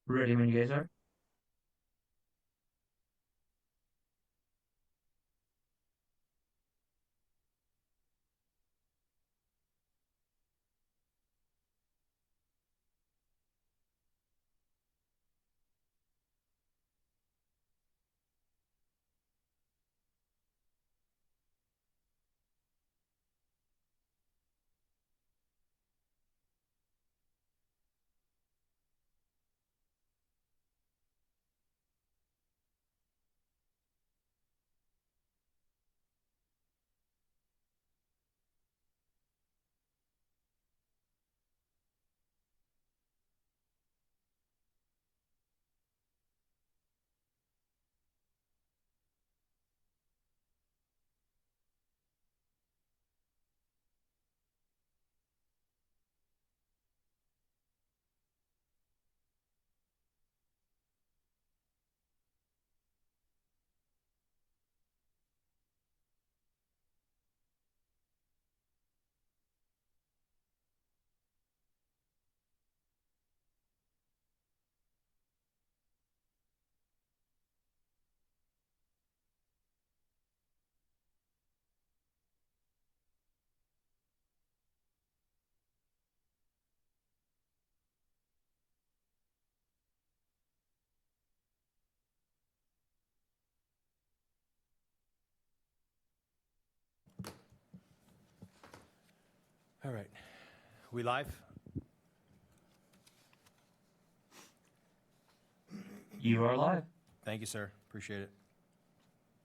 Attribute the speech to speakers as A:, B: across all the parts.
A: Ready when you guys are.
B: All right. We live?
A: You are live.
B: Thank you, sir. Appreciate it.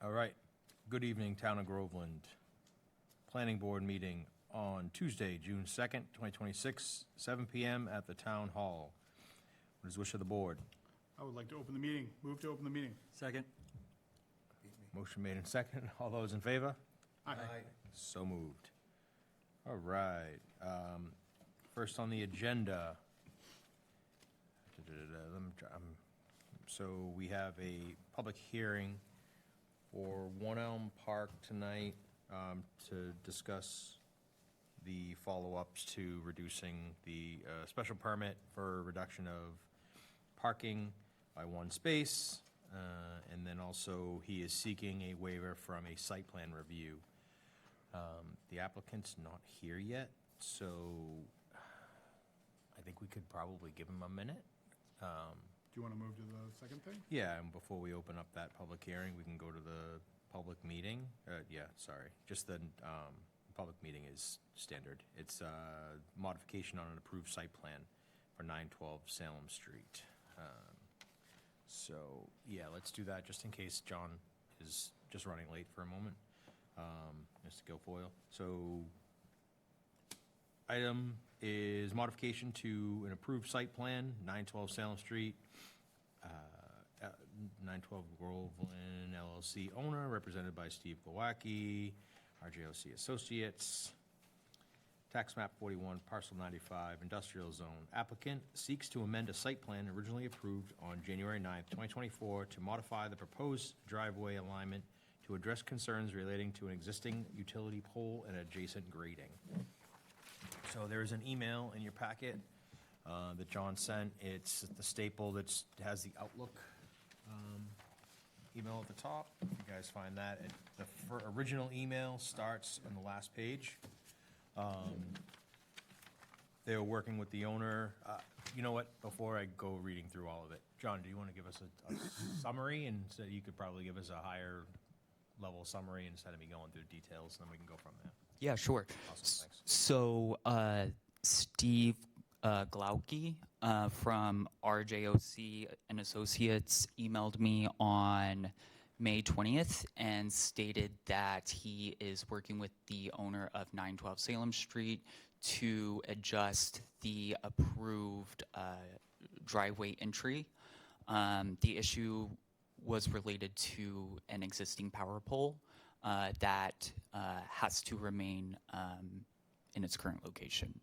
B: All right. Good evening, Town of Groveland. Planning Board meeting on Tuesday, June 2nd, 2026, 7 p.m. at the Town Hall. What is the wish of the board?
C: I would like to open the meeting. Move to open the meeting.
D: Second.
B: Motion made in second. All those in favor?
C: Aye.
B: So moved. All right. First on the agenda. So we have a public hearing for One Elm Park tonight to discuss the follow-ups to reducing the special permit for reduction of parking by one space. And then also he is seeking a waiver from a site plan review. The applicant's not here yet, so I think we could probably give him a minute.
C: Do you want to move to the second thing?
B: Yeah, and before we open up that public hearing, we can go to the public meeting. Just the public meeting is standard. It's modification on an approved site plan for 912 Salem Street. Let's do that just in case John is just running late for a moment. Mr. Guilfoyle. So, item is modification to an approved site plan, 912 Salem Street, 912 Groveland LLC owner, represented by Steve Glowacki, RJOC Associates. Tax map 41, parcel 95, industrial zone. Applicant seeks to amend a site plan originally approved on January 9th, 2024 to modify the proposed driveway alignment to address concerns relating to an existing utility pole and adjacent grading. So there is an email in your packet that John sent. It's the staple that has the Outlook email at the top. If you guys find that, the original email starts on the last page. They were working with the owner. You know what? Before I go reading through all of it, John, do you want to give us a summary? And so you could probably give us a higher level summary instead of me going through details, and then we can go from there.
D: Yeah, sure.
B: Awesome, thanks.
D: So Steve Glauke from RJOC and Associates emailed me on May 20th and stated that he is working with the owner of 912 Salem Street to adjust the approved driveway entry. The issue was related to an existing power pole that has to remain in its current location.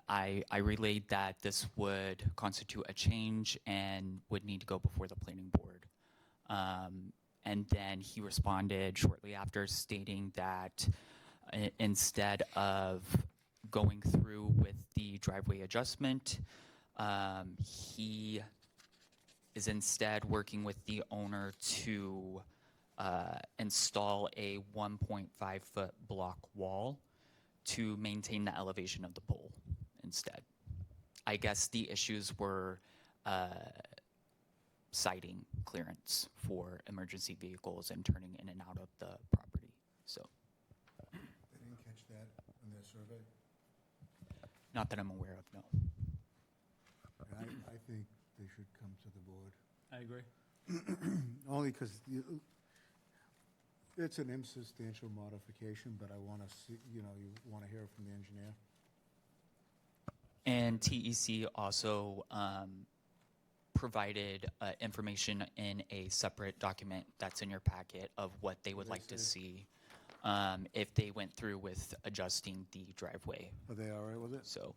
D: I relayed that this would constitute a change and would need to go before the planning board. And then he responded shortly after stating that instead of going through with the driveway adjustment, He is instead working with the owner to install a 1.5-foot block wall to maintain the elevation of the pole instead. I guess the issues were sighting clearance for emergency vehicles and turning in and out of the property. So,
E: They didn't catch that in their survey?
D: not that I'm aware of, no.
E: I think they should come to the board.
C: I agree.
E: Only because it's an insubstantial modification, but I want to see, you want to hear it from the engineer.
D: And TEC also provided information in a separate document that's in your packet of what they would
E: What
D: like
E: they
D: to
E: said.
D: see if they went through with adjusting the driveway.
E: Are they all right with it?
D: So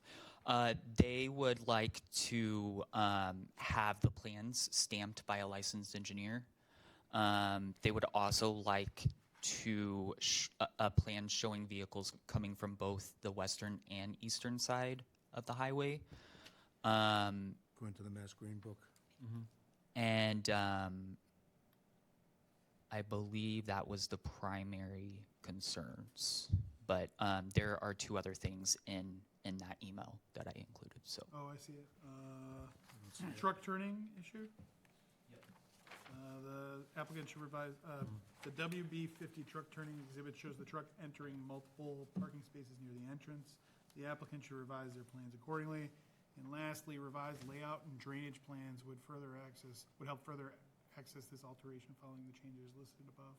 D: they would like to have the plans stamped by a licensed engineer. They would also like to a plan showing vehicles coming from both the western and eastern side of the highway.
E: Going to the Mass Green Book.
D: And I believe that was the primary concerns. But there are two other things in that email that I included. So
C: Oh, I see it. Truck turning issue? The applicant should revise, the WB 50 truck turning exhibit shows the truck entering multiple parking spaces near the entrance. The applicant should revise their plans accordingly. And lastly, revised layout and drainage plans would help further access this alteration following the changes listed above.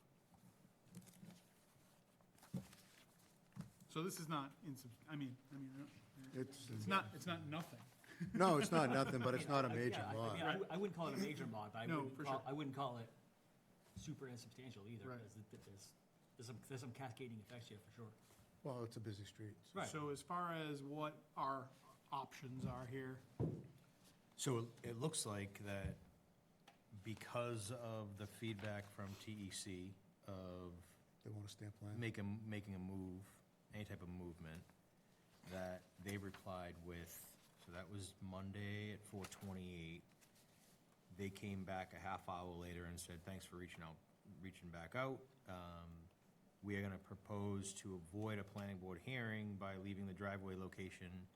C: So this is not it's not nothing.
E: No, it's not nothing, but it's not a major lot.
F: I wouldn't call it a major mod, but
C: No, for sure.
F: I wouldn't call it super insubstantial either,
C: Right.
F: because there's some cascading effects here for sure.
E: Well, it's a busy street.
F: Right.
C: So as far as what our options are here,
B: So it looks like that because of the feedback from TEC of
E: They want a stamp plan?
B: making a move, any type of movement, that they replied with, so that was Monday at 4:28. They came back a half hour later and said, thanks for reaching back out. We are gonna propose to avoid a planning board hearing by leaving the driveway location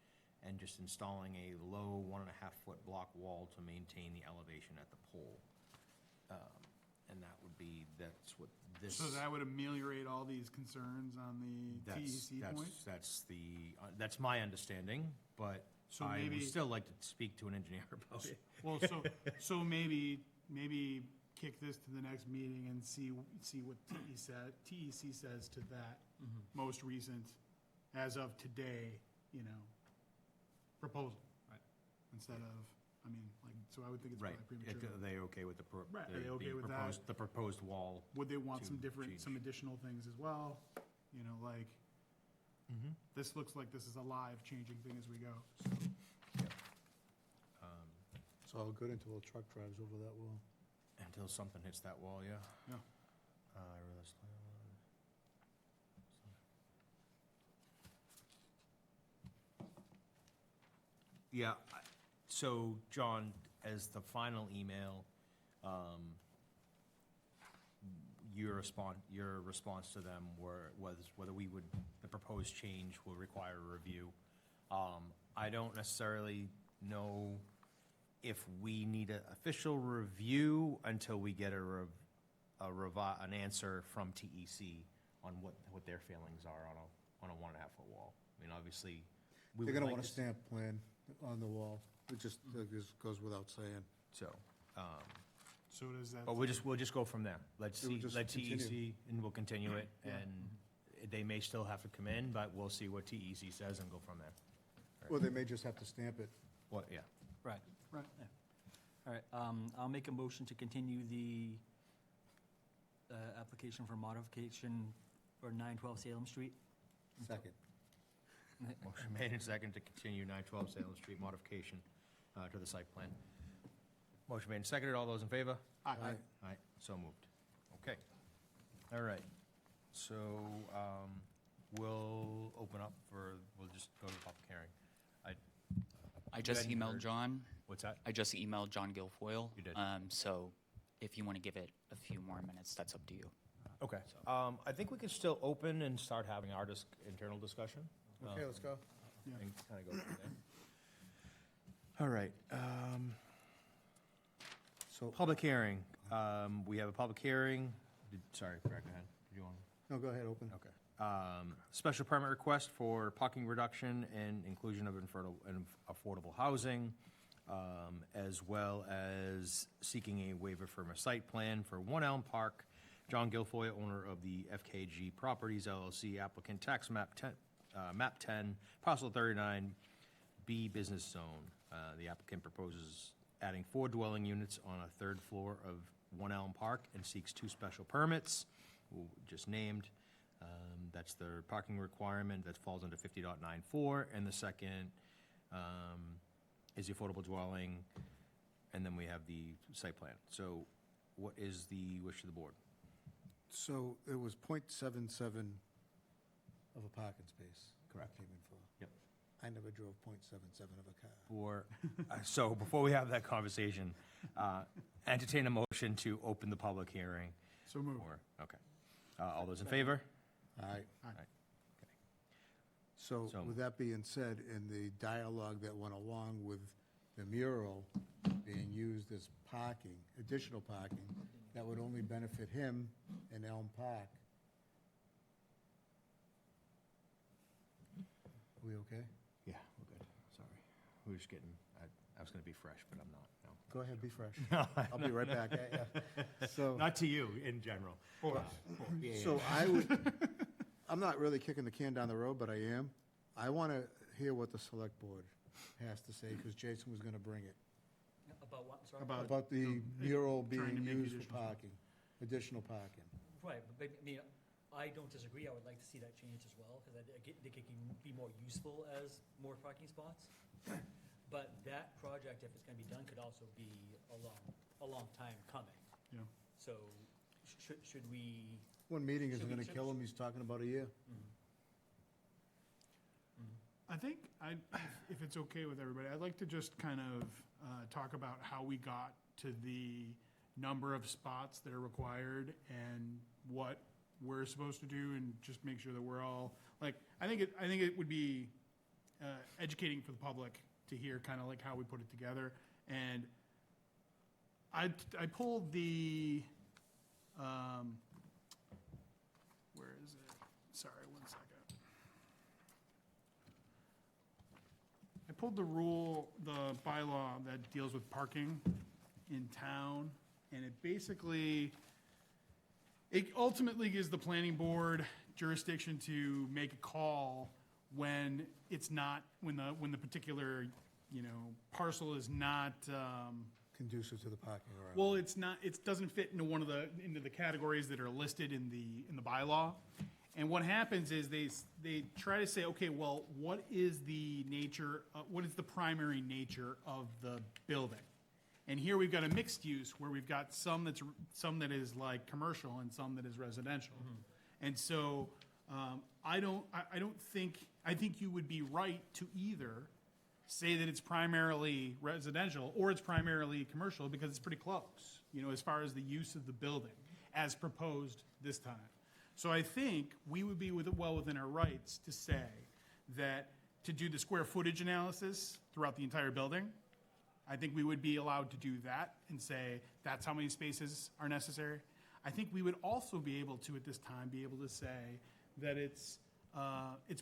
B: and just installing a low 1.5-foot block wall to maintain the elevation at the pole. And that's what this.
C: so that would ameliorate all these concerns on the TEC point?
B: That's my understanding, but
C: So
B: I
C: maybe-
B: would still like to speak to an engineer about it.
C: Well, so maybe kick this to the next meeting and see what TEC says to that most recent, as of today, proposal.
F: Right.
C: Instead of, so I would think it's
B: Right.
C: probably premature.
B: Are they okay with the
C: Right, are they okay with that?
B: the proposed wall?
C: Would they want
B: to
C: some
B: change.
C: some additional things as well? This looks like this is a live changing thing as we go.
E: It's all good until a truck drives over that wall.
B: Until something hits that wall, yeah.
C: Yeah.
B: Yeah, so, John, as the final email, your response to them was whether the proposed change will require a review. I don't necessarily know if we need an official review until we get an answer from TEC on what their feelings are on a 1.5-foot wall. I mean, obviously, we
E: They're
B: would
E: gonna
B: like
E: want a
B: to-
E: stamp plan on the wall. It just goes without saying.
B: So,
C: So does that?
B: but we'll just go from there. Let's
E: It would
B: see,
E: just
B: let
E: continue.
B: TEC, and we'll continue it, and they may still have to come in, but we'll see what TEC says and go from there.
E: Well, they may just have to stamp it.
B: What, yeah.
F: Right.
C: Right.
F: All right, I'll make a motion to continue the application for modification for 912 Salem Street.
E: Second.
B: Motion made and second to continue 912 Salem Street modification to the site plan. Motion made and seconded. All those in favor?
C: Aye.
B: Aye, so moved. Okay. All right. So, we'll just go to the public hearing.
D: I just
B: hadn't
D: emailed
B: heard.
D: John.
B: What's that?
D: I just emailed John Guilfoyle.
B: You did.
D: So if you want to give it a few more minutes, that's up to you.
B: Okay. I think we can still open and start having our internal discussion.
E: Okay, let's go.
B: And kind of go from there. All right. So public hearing. We have a public hearing. Sorry, Greg, go ahead. Did you want?
E: No, go ahead, open.
B: Okay. Special permit request for parking reduction and inclusion of affordable housing, as well as seeking a waiver from a site plan for One Elm Park. John Guilfoyle, owner of the FKG Properties LLC, applicant, tax map 10, parcel 39B business zone. The applicant proposes adding 4 dwelling units on a 3rd floor of One Elm Park and seeks 2 special permits, just named. That's the parking requirement that falls under 50.94, and the second is the affordable dwelling, and then we have the site plan. So what is the wish of the board?
E: So it was .77 of a parking space.
B: Correct.
E: I came in for.
B: Yep.
E: I never drove .77 of a car.
B: So before we have that conversation, entertain a motion to open the public hearing.
C: So moved.
B: Okay. All those in favor?
E: All right.
C: Aye.
E: So
B: So-
E: with that being said, in the dialogue that went along with the mural being used as parking, additional parking, that would only benefit him in Elm Park. Are we okay?
B: Yeah, we're good. Sorry. We were just getting, I was going to be fresh, but I'm not. No.
E: Go ahead, be fresh. I'll be right back at you. So,
B: Not to you, in general.
E: so I would, I'm not really kicking the can down the road, but I am. I want to hear what the select board has to say, because Jason was going to bring it.
F: About what, sorry?
E: About the mural
C: trying to
E: being
C: make
E: used for
C: additional
E: parking, additional parking.
F: Right, but I mean, I don't disagree. I would like to see that change as well, because I think it can be more useful as more parking spots. But that project, if it's gonna be done, could also be a long time coming.
C: Yeah.
F: So should we?
E: One meeting isn't
F: Should we-
E: going to kill him, he's talking about a year.
C: I think if it's okay with everybody, I'd like to just kind of talk about how we got to the number of spots that are required and what we're supposed to do, and just make sure that we're all, like, I think it would be educating for the public to hear kind of like how we put it together. And I pulled the, where is it? Sorry, one second. I pulled the bylaw that deals with parking in town, and it ultimately gives the planning board jurisdiction to make a call when it's not, when the particular, parcel is not,
E: Conducive to the parking around.
C: well, it's not, it doesn't fit into the categories that are listed in the bylaw. And what happens is they try to say, okay, well, what is the primary nature of the building? And here we've got a mixed use where we've got some that is like commercial and some that is residential. And so, I think you would be right to either say that it's primarily residential or it's primarily commercial, because it's pretty close, as far as the use of the building as proposed this time. So I think we would be well within our rights to say that, to do the square footage analysis throughout the entire building, I think we would be allowed to do that and say that's how many spaces are necessary. I think we would also be able to, at this time, say that it's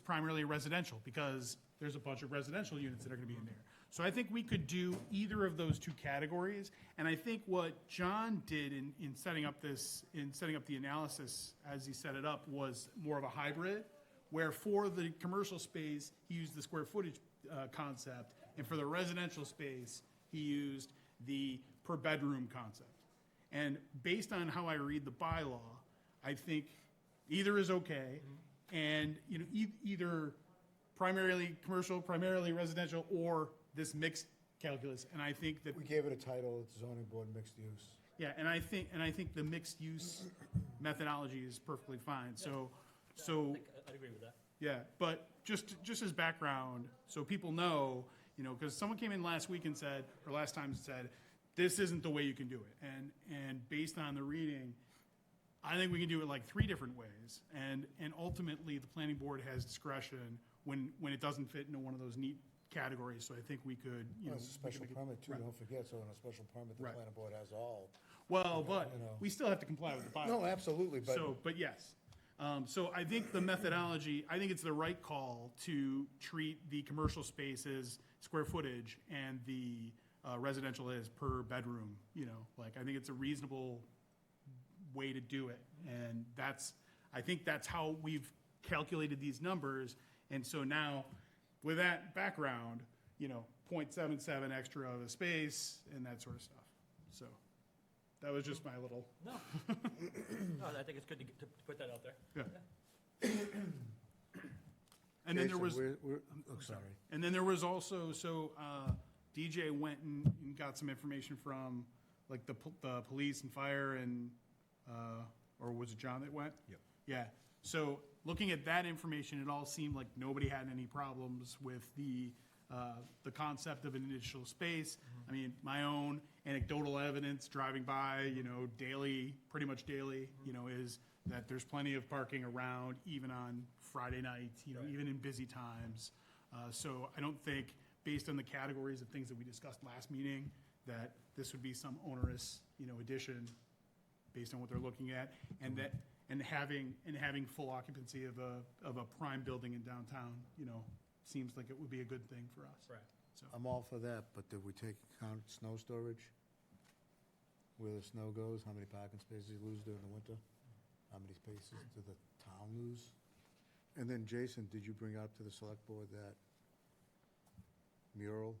C: primarily residential, because there's a bunch of residential units that are going to be in there. So I think we could do either of those two categories. And I think what John did in setting up the analysis as he set it up was more of a hybrid, where for the commercial space, he used the square footage concept, and for the residential space, he used the per bedroom concept. And based on how I read the bylaw, I think either is okay, and either primarily commercial, primarily residential, or this mixed calculus. And I think that
E: We gave it a title, it's zoning board mixed use.
C: yeah, and I think the mixed use methodology is perfectly fine. So
F: I'd agree with that.
C: yeah, but just as background, so people know, You know, because someone came in last week and said, or last time said, this isn't the way you can do it. And based on the reading, I think we can do it like 3 different ways. And ultimately, the planning board has discretion when it doesn't fit into one of those neat categories. So I think we could, you know.
E: It's a
C: we
E: special
C: could make it-
E: permit too,
C: right.
E: don't forget, so in a special permit, the
C: Right.
E: planning board has all.
C: Well, but
E: you know.
C: we still have to comply with the bylaw.
E: No, absolutely, but.
C: So, but yes. So I think the methodology, I think it's the right call to treat the commercial spaces, square footage, and the residential as per bedroom, you know, like, I think it's a reasonable way to do it. And I think that's how we've calculated these numbers. And so now, with that background, you know, 0.77 extra of a space and that sort of stuff. So, that was just my little,
F: No. No, I think it's good to put that out there.
C: yeah. And then there
E: Jason,
C: was.
E: sorry.
C: And then there was also, DJ went and got some information from, like, the police and fire and, or was it John that went?
B: Yep.
C: Yeah, so looking at that information, it all seemed like nobody had any problems with the concept of an additional space. I mean, my own anecdotal evidence driving by, you know, daily, pretty much daily, you know, is that there's plenty of parking around, even on Friday nights, you know,
F: Right.
C: even in busy times. So I don't think, based on the categories of things that we discussed last meeting, that this would be some onerous, you know, addition based on what they're looking at, and having full occupancy of a prime building in downtown, you know, seems like it would be a good thing for us.
F: Right.
C: So,
E: I'm all for that, but did we take account snow storage? Where the snow goes, how many parking spaces you lose during the winter? How many spaces do the town lose? And then, Jason, did you bring up to the select board that mural?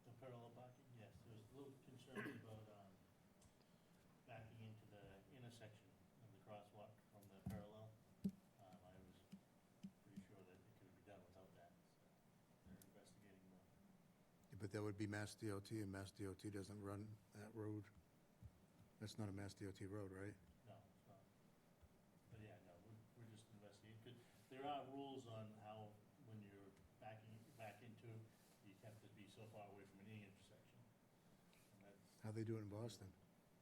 G: The parallel parking, yes, there's a little concern about, backing into the intersection of the crosswalk from the parallel. I was pretty sure that it could be done without that, so they're investigating more.
E: But that would be Mass DOT, and Mass DOT doesn't run that road. That's not a Mass DOT road, right?
G: No, it's not. But yeah, no, we're just investigating, 'cause there are rules on how, when you're backing back into, you have to be so far away from any intersection. And that's,
E: How they do it in Boston?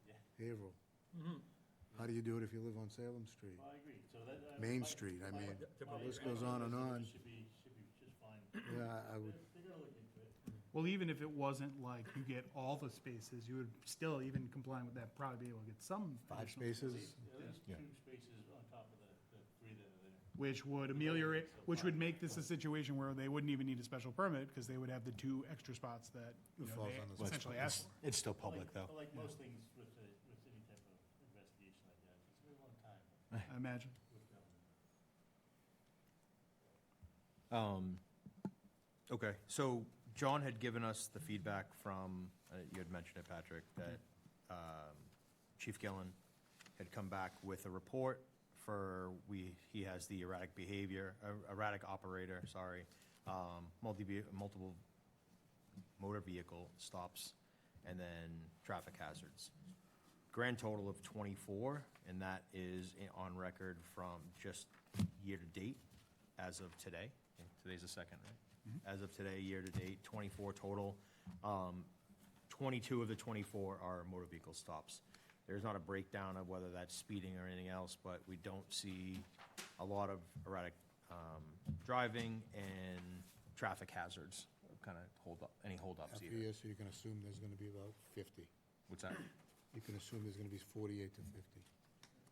G: yeah,
E: Haverhill.
F: Mm-hmm.
E: How do you do it if you live on Salem Street?
G: I agree, so that.
E: Main
G: my-
E: Street, I
G: my-
E: mean,
G: my
E: list goes on and on.
G: Should be just fine.
E: Yeah, I would,
G: They're gonna look into it.
C: well, even if it wasn't like you get all the spaces, you would still, even complying with that, probably be able to get some.
E: 5
C: additional
E: spaces?
G: At least
B: Yeah.
G: 2 spaces on top of the 3 that are there.
C: Which would ameliorate, which would make this a situation where they wouldn't even need a special permit, because they would have the 2 extra spots that, you
E: It
C: know,
E: falls
C: they
E: on the-
C: essentially asked for.
B: It's still
G: But
B: public,
G: like-
B: though.
G: but like most things with any type of investigation like that, it's a very long time
C: I imagine.
G: with government.
B: Okay, so John had given us the feedback from, you had mentioned it, Patrick, that Chief Gillen had come back with a report for, he has the erratic behavior, erratic operator, sorry, multiple motor vehicle stops, and then traffic hazards. Grand total of 24, and that is on record from just year-to-date as of today. Today's the 2nd, right? As of today, year-to-date, 24 total. 22 of the 24 are motor vehicle stops. There's not a breakdown of whether that's speeding or anything else, but we don't see a lot of erratic driving and traffic hazards, kind of any holdups
E: after
B: either.
E: year, so you can assume there's gonna be about 50.
B: What's that?
E: You can assume there's gonna be 48 to 50.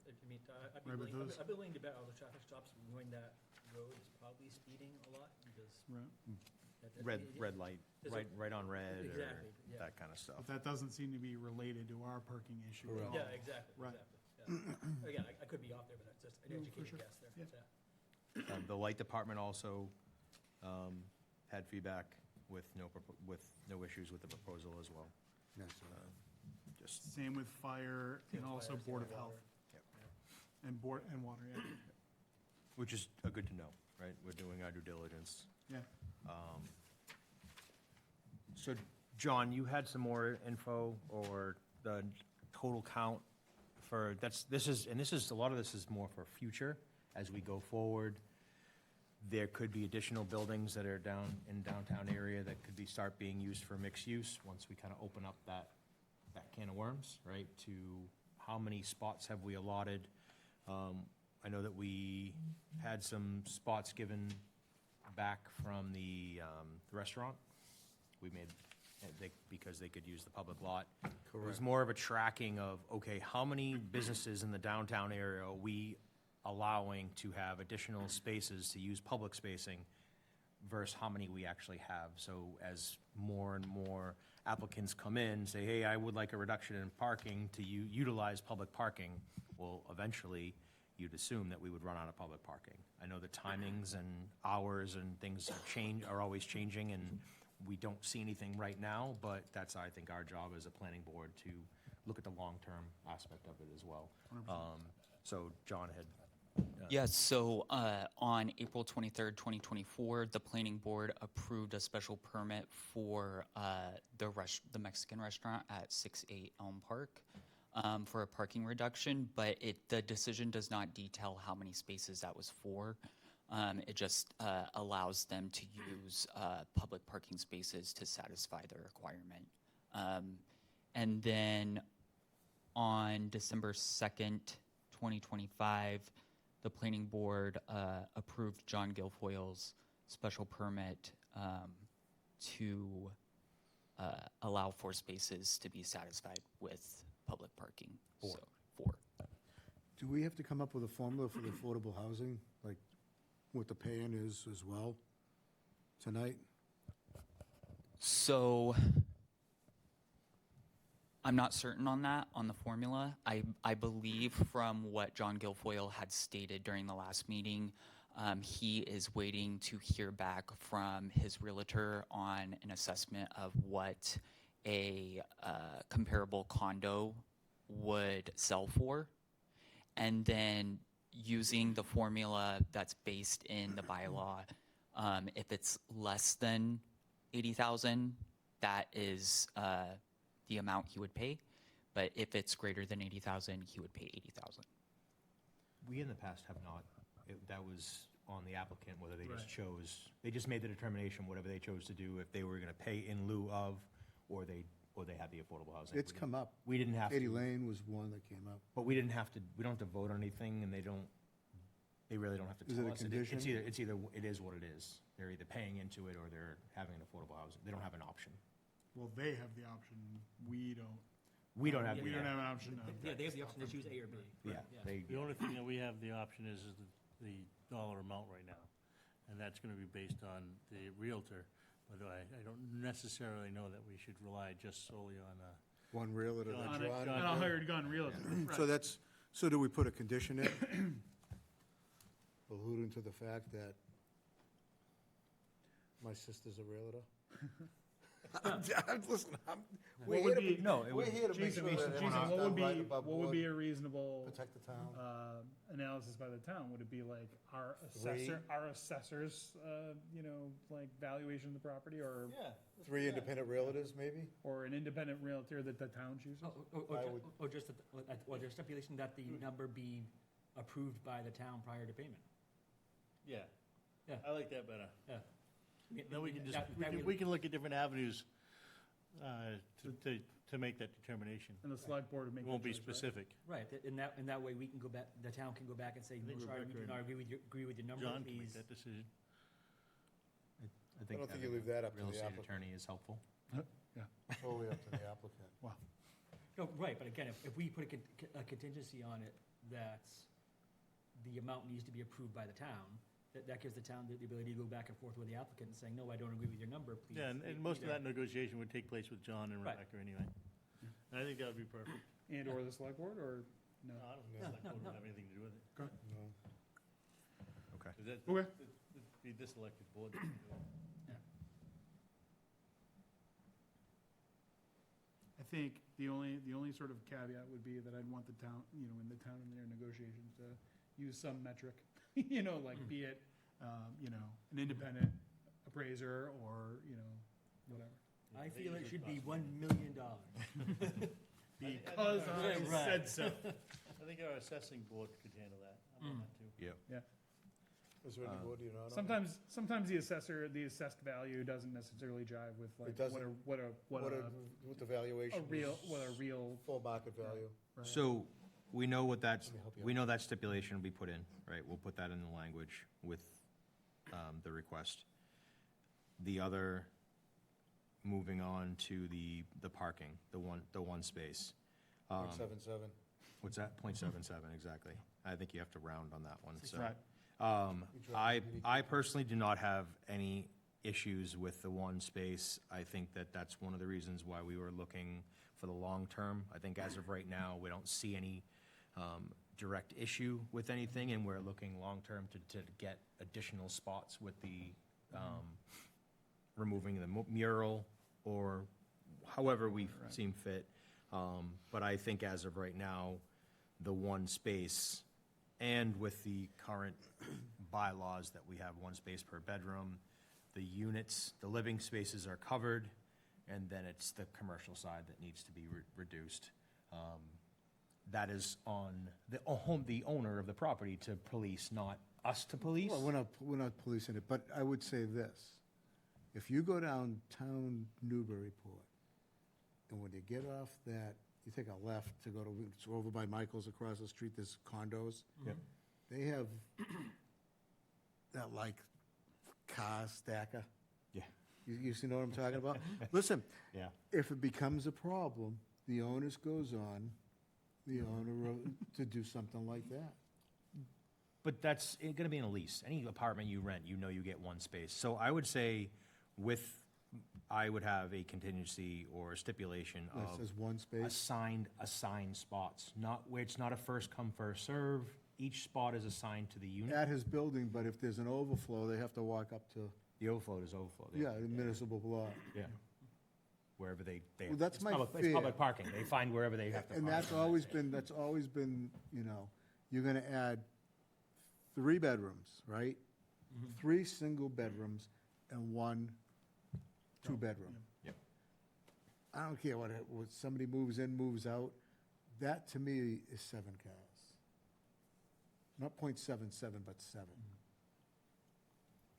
F: I mean, I'd be
C: Right, but
F: willing,
C: those-
F: I'd be willing to bet all the traffic stops knowing that road is probably speeding a lot, because.
C: Right.
B: Red light,
F: There's a-
B: right on red, or
F: Exactly, yeah.
B: that kind of stuff.
C: But that doesn't seem to be related to our parking issue at
E: Correct.
C: all.
F: Yeah, exactly,
C: Right.
F: exactly, yeah. Again, I could be off there, but that's just an
C: No, for
F: educated
C: sure.
F: guess there,
C: Yeah.
F: yeah.
B: The light department also had feedback with no issues with the proposal as well.
E: Yeah, so,
B: Just,
C: Same with fire and
F: Same
C: also
F: fire, same
C: Board of
F: water.
C: Health
B: Yep.
C: and water, yeah.
B: which is good to know, right? We're doing our due diligence.
C: Yeah.
B: So, John, you had some more info or the total count for, a lot of this is more for future as we go forward. There could be additional buildings that are down in downtown area that could start being used for mixed use, once we kind of open up that can of worms, right? To how many spots have we allotted? I know that we had some spots given back from the restaurant. We made, because they could use the public lot. It was
E: Correct.
B: more of a tracking of, okay, how many businesses in the downtown area are we allowing to have additional spaces to use public spacing versus how many we actually have. So as more and more applicants come in, say, hey, I would like a reduction in parking to utilize public parking, well, eventually, you'd assume that we would run out of public parking. I know the timings and hours and things are always changing, and we don't see anything right now, but that's, I think, our job as a planning board to look at the long-term aspect of it as well. So John had.
D: Yes, so on April 23rd, 2024, the planning board approved a special permit for the Mexican restaurant at 6-8 Elm Park for a parking reduction, but the decision does not detail how many spaces that was for. It just allows them to use public parking spaces to satisfy the requirement. And then on December 2nd, 2025, the planning board approved John Guilfoyle's special permit to allow 4 spaces to be satisfied with public parking.
B: Four.
D: So, 4.
E: Do we have to come up with a formula for the affordable housing, like what the pay-in is as well tonight?
D: So I'm not certain on that, on the formula. I believe from what John Guilfoyle had stated during the last meeting, he is waiting to hear back from his realtor on an assessment of what a comparable condo would sell for. And then using the formula that's based in the bylaw, if it's less than 80,000, that is the amount he would pay. But if it's greater than 80,000, he would pay 80,000.
B: We in the past have not, that was on the applicant, whether they just
C: Right.
B: chose, they just made the determination, whatever they chose to do, if they were gonna pay in lieu of, or they had the affordable housing.
E: It's come up.
B: We didn't have
E: Katie
B: to,
E: Lane was one that came up.
B: but we don't have to vote on anything, and they really don't have to
E: Is
B: tell
E: it a
B: us.
E: condition?
B: It's either, it is what it is. They're either paying into it or they're having an affordable housing. They don't have an option.
C: Well, they have the option, we don't.
B: We don't have.
C: We don't have an option of.
F: Yeah, they have the option to choose A or B.
B: Yeah, they,
G: The only thing that we have the option is the dollar amount right now, and that's gonna be based on the Realtor. But I don't necessarily know that we should rely just solely on,
E: One realtor that
G: On
E: John.
G: it,
C: On a hired gun realtor.
E: So that's, so do we put a condition in? Alluding to the fact that my sister's a realtor? Listen, we're
C: What would
E: here to,
C: be-
B: no, it
E: we're
B: would,
E: here to make
C: Jason,
E: sure that
C: Jason,
E: everything's
C: what would
E: done right
C: be,
E: above
C: what would be
E: board,
C: a reasonable,
E: protect the town.
C: analysis by the town? Would it be like our assessors, like valuation of the property, or,
G: yeah.
E: Three independent realtors, maybe?
C: or an independent realtor that the town chooses?
E: I would-
F: Or just, or there's stipulation that the number be approved by the town prior to payment.
G: Yeah.
F: Yeah.
G: I like that better.
F: Yeah.
G: Then we can just,
F: That- that would-
G: we can look at different avenues to make that determination.
C: And the select board would make.
G: It won't
C: that
G: be
C: choice, right?
G: specific.
F: Right, in that way, we can go back, the town can go back and say,
G: think
F: no, sorry, we
G: Rebecca
F: do not
G: and
F: agree with your number,
G: John can make
F: please.
G: that decision.
B: I think
E: don't think
B: having
E: you leave that up to
B: real
E: the
B: estate
E: applicant.
B: attorney is helpful.
E: Totally up to the applicant.
F: No, right, but again, if we put a contingency on it, that's, the amount needs to be approved by the town, that gives the town the ability to go back and forth with the applicant and saying, no, I don't agree with your number, please.
G: Yeah, and most of that negotiation would take place with John and
F: Right.
G: Rebecca anyway. And I think that would be perfect.
C: And or the select board, or no?
G: No, I don't think
F: No,
G: the select
F: no,
G: board
F: no.
G: would have anything to do with it.
E: No.
B: Okay.
G: 'Cause that-
C: Okay.
G: it'd be this elected board that would do it.
C: I think the only sort of caveat would be that I'd want the town, in the town in their negotiations to use some metric, like be it, an independent appraiser or, whatever.
F: I feel it should be $1 million.
C: Because I
F: Right.
C: said so.
G: I think our assessing board could handle that. I'm on that too.
B: Yeah.
C: Yeah.
E: Is there any more, do you know?
C: Sometimes the assessed value doesn't necessarily jive with like
E: doesn't?
C: what
E: With the valuation?
C: a real,
E: Full market value?
C: right.
B: So, we know what that's,
E: Let me help you
B: we know that stipulation will be put in, right? We'll put that in the language with the request. The other, moving on to the parking, the one space.
E: .77.
B: What's that? .77, exactly. I think you have to round on that one, so.
C: Right.
B: I personally do not have any issues with the one space. I think that that's one of the reasons why we were looking for the long term. I think as of right now, we don't see any direct issue with anything, and we're looking long-term to get additional spots with the removing the mural or however we seem fit. But I think as of right now, the one space, and with the current bylaws that we have one space per bedroom, the units, the living spaces are covered, and then it's the commercial side that needs to be reduced. That is on the owner of the property to police, not us to police.
E: Well, we're not policing it, but I would say this. If you go downtown Newburyport, and when you get off that, you take a left to go to, it's over by Michael's across the street, there's condos.
B: Yep.
E: They have that like car stacker.
B: Yeah.
E: You see know what I'm talking about? Listen,
B: Yeah.
E: if it becomes a problem, the onus goes on the owner to do something like that.
B: But that's gonna be in a lease. Any apartment you rent, you know you get one space. So I would say I would have a contingency or a stipulation
E: That
B: of
E: says one space.
B: assigned spots, not where it's not a first come, first serve. Each spot is assigned to the unit.
E: At his building, but if there's an overflow, they have to walk up to,
B: The overflow is overflow.
E: yeah, the municipal law.
B: Yeah. Wherever they.
E: Well, that's
B: it's
E: my
B: public- It's
E: fear.
B: public parking. They find wherever they have to.
E: And
B: park.
E: that's always been, you know, you're gonna add 3 bedrooms, right? 3 single bedrooms and 1 2-bedroom.
B: Yep.
E: I don't care what somebody moves in, moves out, that to me is 7 cars. Not .77, but 7.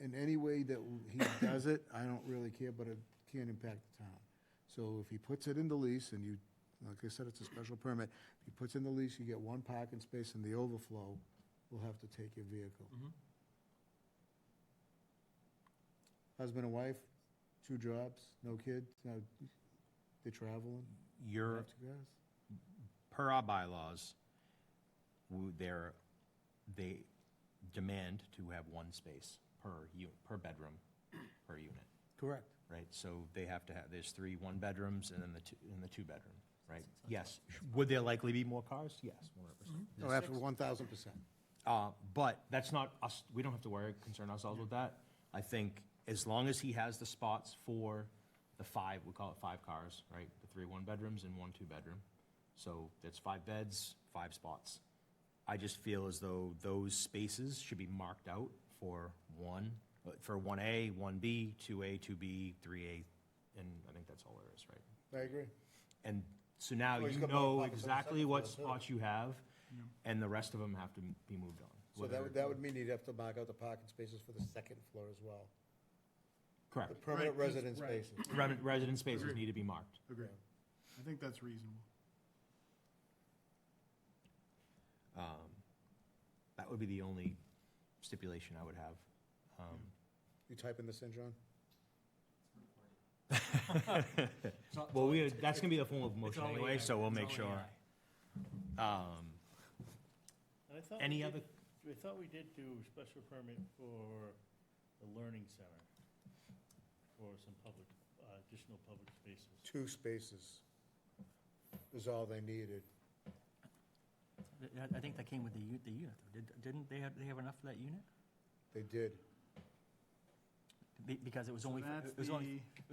E: In any way that he does it, I don't really care, but it can't impact the town. So if he puts it in the lease, and you, like I said, it's a special permit, if he puts in the lease, you get 1 parking space, and the overflow will have to take your vehicle. Husband and wife, 2 jobs, no kids, no, they traveling,
B: You're,
E: have 2 cars?
B: per our bylaws, they demand to have 1 space per bedroom, per unit,
E: Correct.
B: right? So they have to have, there's 3 1-bedrooms and then the 2-bedroom, right? Yes. Would there likely be more cars? Yes, 100%.
E: Oh, after 1,000%.
B: But that's not us, we don't have to concern ourselves with that. I think as long as he has the spots for the 5, we call it 5 cars, right? The 3 1-bedrooms and 1 2-bedroom. So that's 5 beds, 5 spots. I just feel as though those spaces should be marked out for 1A, 1B, 2A, 2B, 3A, and I think that's all there is, right?
E: I agree.
B: And so now
E: Well, he's
B: you
E: got
B: know
E: more pockets on the
B: exactly
E: second
B: what
E: floor, too.
B: spots you have, and the rest of them have to be moved on.
E: So that would mean you'd have to mark out the parking spaces for the 2nd floor as well.
B: Correct.
E: The permanent
C: Right, 'cause-
E: residence
C: right.
E: spaces.
B: Resident spaces
C: Agreed.
B: need to be marked.
C: Agree. I think that's reasonable.
B: That would be the only stipulation I would have.
E: You typing this in, John?
B: Well, that's gonna be the form of motion
F: all
B: anyway,
F: AI.
B: so we'll
F: It's
B: make
F: all
B: sure.
F: AI.
G: And I thought
B: Any
G: we
B: other-
G: did- I thought we did do a special permit for the Learning Center, for some public, additional public spaces.
E: 2 spaces is all they needed.
F: I think that came with the unit, though. Didn't they have enough for that unit?
E: They did.
F: Because it was
C: So
F: only,
C: that's
F: it was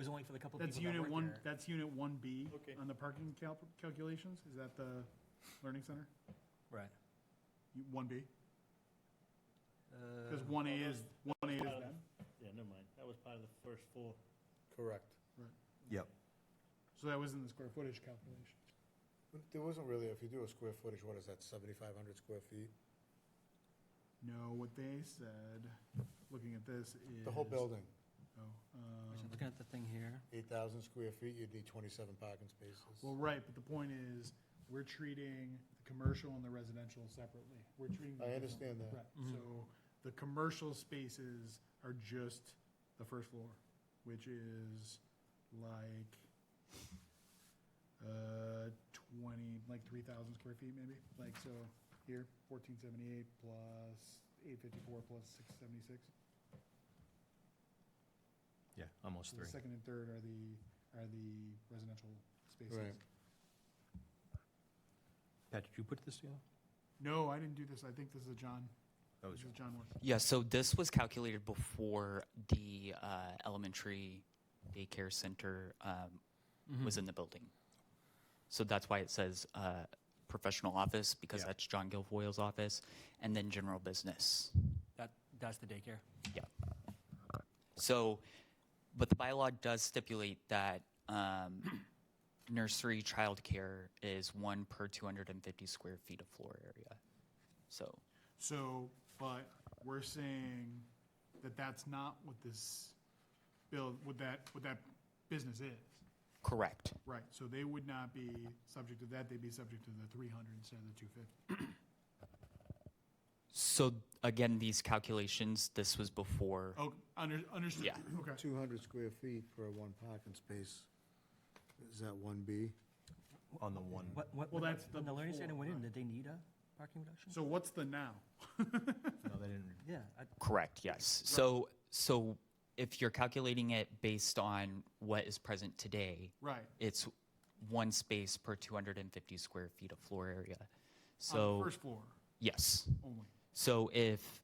F: only for the couple of
C: That's
F: people that
C: unit
F: worked
C: 1,
F: there.
C: that's unit 1B
G: Okay.
C: on the parking calculations? Is that the learning center?
F: Right.
C: 1B? Because 1A is them.
G: Yeah, never mind. That was part of the first 4.
E: Correct.
B: Yep.
C: So that was in the square footage calculations.
E: There wasn't really, if you do a square footage, what is that, 7,500 square feet?
C: No, what they said, looking at this is.
E: The whole building,
C: Oh,
F: So looking at the thing here.
E: 8,000 square feet, you'd need 27 parking spaces.
C: well, right, but the point is, we're treating the commercial and the residential separately. We're treating. them
E: I
C: differently.
E: understand that.
C: Right, so the commercial spaces are just the first floor, which is like, like 3,000 square feet maybe, like, so, here, 1478 plus 854 plus 676.
B: Yeah, almost
C: So the
B: three.
C: second and third are the residential spaces.
E: Right.
B: Pat, did you put this together?
C: No, I didn't do this, I think this is a John,
B: That was
C: this is John work.
D: Yeah, so this was calculated before the elementary daycare center was in the building. So that's why it says professional office, because
B: Yeah.
D: that's John Guilfoyle's office, and then general business.
F: That's the daycare.
D: Yeah. So, but the bylaw does stipulate that nursery childcare is 1 per 250 square feet of floor area. So,
C: So, but we're saying that that's not what this what that business is.
D: correct.
C: Right, so they would not be subject to that, they'd be subject to the 300 instead of the 250.
D: So again, these calculations, this was before.
C: Oh, understood,
D: Yeah.
C: okay.
E: 200 square feet per one parking space. Is that 1B?
B: On the one.
C: Well, that's
F: When the learning
C: before,
F: center went in,
C: right.
F: did they need a parking reduction?
C: So what's the now?
B: No, they didn't.
F: Yeah,
D: Correct, yes. So if you're calculating it based on what is present today,
C: Right,
D: it's 1 space per 250 square feet of floor area.
C: on
D: So,
C: the first floor
D: yes.
C: only.
D: So if,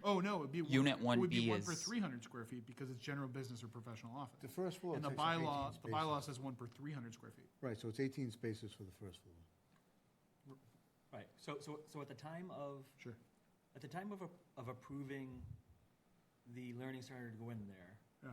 C: Oh, no, it'd be.
D: Unit
C: It would be
D: 1B
C: 1 per
D: is-
C: 300 square feet because it's general business or professional office.
E: The first floor
C: And the
E: takes up 18
C: bylaw, the
E: spaces.
C: bylaw says 1 per 300 square feet.
E: Right, so it's 18 spaces for the first floor.
F: right. So at the time of,
C: Sure.
F: at the time of approving the learning center to go in there,
C: Yeah.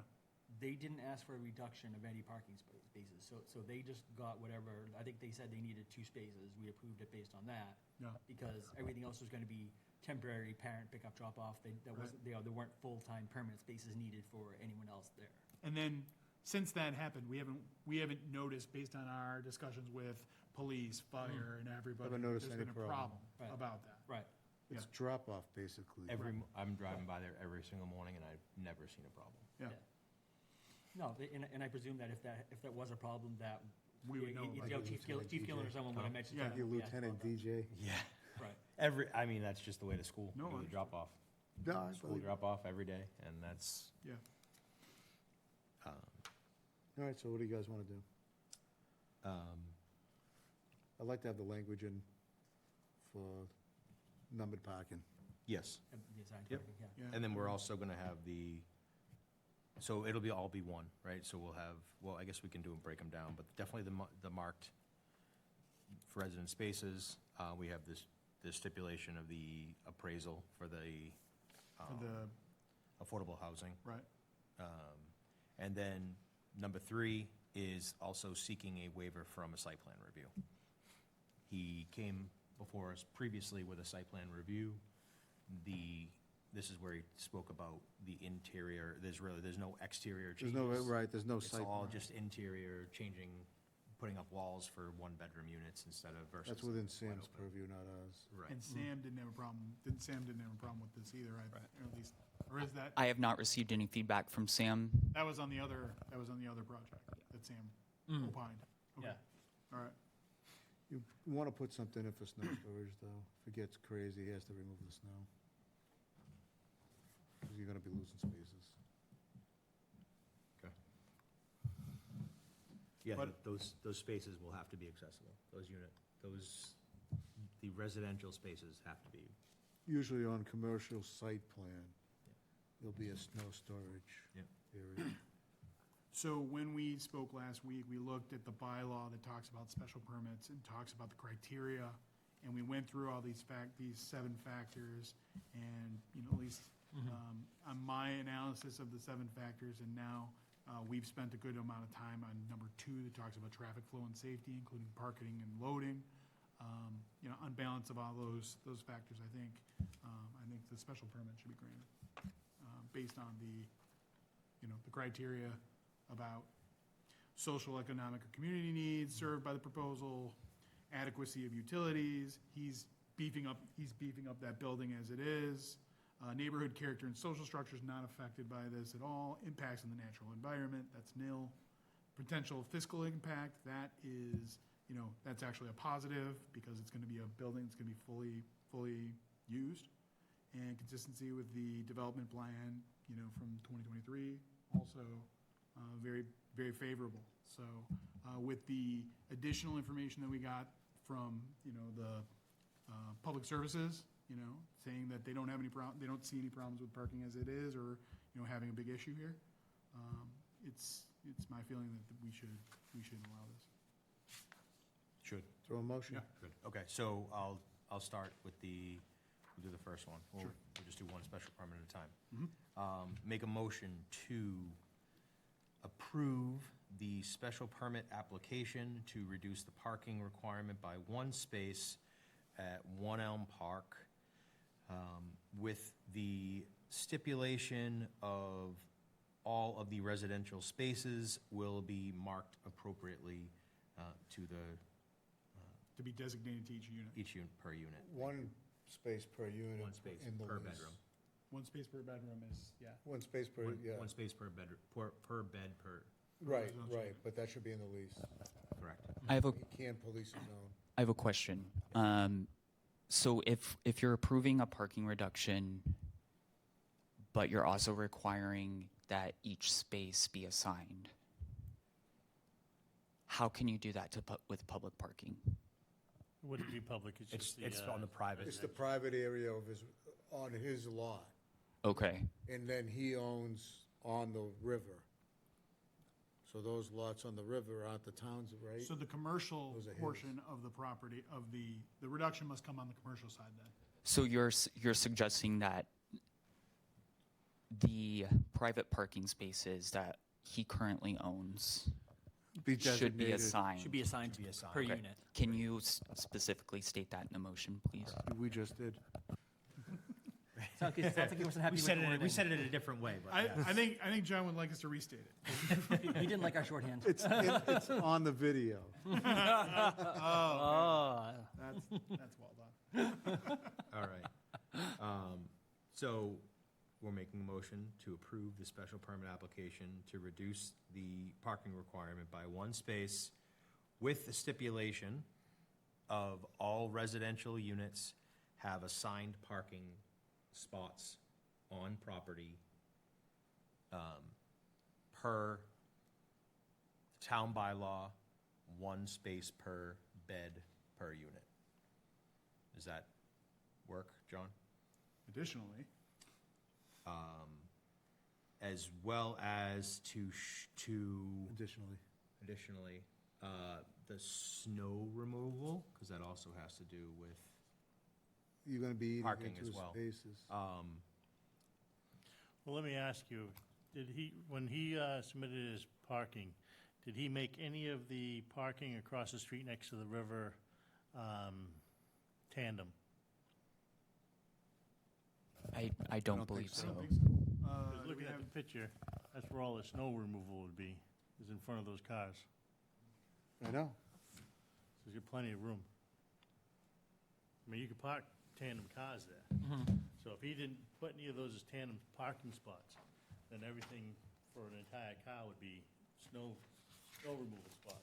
F: they didn't ask for a reduction of any parking spaces. So they just got whatever, I think they said they needed 2 spaces. We approved it based on that.
C: Yeah.
F: Because everything else was gonna be temporary parent pickup, drop off. That wasn't, there weren't full-time permanent spaces needed for anyone else there.
C: And then, since that happened, we haven't noticed, based on our discussions with police, fire, and everybody,
E: Haven't
C: that
E: noticed
C: there's
E: any
C: been a problem
F: Right.
C: about that.
F: Right.
E: It's drop-off, basically.
B: I'm driving by there every single morning, and I've never seen a problem.
C: Yeah,
F: No, and I presume that if that was a problem, that.
C: we would know.
F: you
C: about
F: know,
C: it.
F: Chief Gillen or someone would have mentioned.
C: Yeah.
F: something,
E: Your
F: we asked
E: lieutenant
F: about that.
E: DJ.
B: Yeah.
F: Right.
B: I mean, that's just the way the school,
C: No,
B: do the
C: understood.
B: drop-off.
E: No, I
B: School
E: believe-
B: drop-off every day, and that's,
C: Yeah,
E: All right, so what do you guys want to do? I'd like to have the language in for numbered parking.
B: yes.
F: The assigned
B: Yep.
F: parking, yeah.
C: yeah.
B: And then we're also gonna have so it'll all be one, right? So we'll have, well, I guess we can break them down, but definitely the marked for resident spaces. We have this stipulation of the appraisal for the
C: For the,
B: affordable housing.
C: right,
B: And then number 3 is also seeking a waiver from a site plan review. He came before us previously with a site plan review. This is where he spoke about the interior. There's no exterior
E: There's
B: changes.
E: no, right, there's no
B: It's
E: site.
B: all just interior, putting up walls for 1-bedroom units instead of versus.
E: That's within
B: wide
E: Sam's
B: open.
E: purview, not ours.
B: Right.
C: and Sam didn't have a problem with this either, right?
B: Right.
C: Or at least, or is that,
D: I have not received any feedback from Sam.
C: that was on the other project that Sam opined? Okay.
F: Yeah.
C: All right,
E: You want to put something in for snow storage, though. If it gets crazy, he has to remove the snow. Because you're going to be losing spaces.
B: Okay. Yeah,
C: But-
B: those spaces will have to be accessible. The residential spaces have to be.
E: Usually on commercial site plan, there'll be a snow storage
B: Yep.
E: area.
C: so when we spoke last week, we looked at the bylaw that talks about special permits and talks about the criteria, and we went through all these 7 factors, and, at least, on my analysis of the 7 factors, and now, we've spent a good amount of time on number 2 that talks about traffic flow and safety, including parking and loading. On balance of all those factors, I the special permit should be granted, based on the, the criteria about social, economic, or community needs served by the proposal, adequacy of utilities, he's beefing up that building as it is, neighborhood character and social structure is not affected by this at all, impacts on the natural environment, that's nil, potential fiscal impact, that is, that's actually a positive, because it's gonna be a building that's gonna be fully used, and consistency with the development plan, from 2023, also very, very favorable. So with the additional information that we got from, the public services, saying that they don't have they don't see any problems with parking as it is, or, having a big issue here, it's my feeling that we should allow this.
B: Should.
E: Throw a motion?
C: Yeah.
B: Good. Okay, so I'll start with we'll do the first one. We'll just do one special permit at a time. Make a motion to approve the special permit application to reduce the parking requirement by 1 space at 1 Elm Park, with the stipulation of all of the residential spaces will be marked appropriately to
C: To be designated to each unit.
B: per unit.
E: 1 space per unit.
B: 1 space
E: in the
B: per
E: lease.
B: bedroom.
C: 1 space per bedroom is,
E: 1 space per, yeah.
B: 1 space per bedroom, per bed per,
E: Right,
C: residential
E: right,
C: unit.
E: but that should be in the lease.
B: correct.
D: I have a
E: You can't police a zone.
D: I have a question. So if you're approving a parking reduction, but you're also requiring that each space be assigned, how can you do that with public parking?
G: Wouldn't be public, it's just the.
B: It's on the private.
E: It's the private area on his lot,
D: Okay,
E: and then he owns on the river. So those lots on the river aren't the town's, right?
C: So the commercial
E: Those are his.
C: portion of the property, of the reduction must come on the commercial side then?
D: so you're suggesting that the private parking spaces that he currently owns
E: Be
D: should be
E: designated.
D: assigned?
F: Should be assigned
B: To be assigned.
F: per
B: Okay.
F: unit.
D: Can you specifically state that in the motion, please?
E: We just did.
F: Sounds like he wasn't happy
B: We
F: with
B: said
F: the
B: it, we
F: wording.
B: said it in a different way, but
C: I
B: yes.
C: think John would like us to restate it.
F: He didn't like our shorthand.
E: It's on the video.
F: Oh.
C: That's well done.
B: All right. So we're making a motion to approve the special permit application to reduce the parking requirement by 1 space with the stipulation of all residential units have assigned parking spots on property per town bylaw, 1 space per bed per unit. Does that work, John?
C: Additionally,
B: As well as
E: Additionally.
B: the snow removal, because that also has to do with,
E: You're gonna be eating
B: Parking
E: into
B: as
E: his
B: well.
E: spaces.
G: Well, let me ask you, when he submitted his parking, did he make any of the parking across the street next to the river tandem?
D: I don't believe
E: think
C: I
D: so.
C: don't think so.
G: Because
C: We
G: looking at
C: have,
G: the picture, that's where all the snow removal would be, is in front of those cars.
E: I know.
G: So there's plenty of room. I mean, you could park tandem cars there. So if he didn't put any of those as tandem parking spots, then everything for an entire car would be snow removal spot.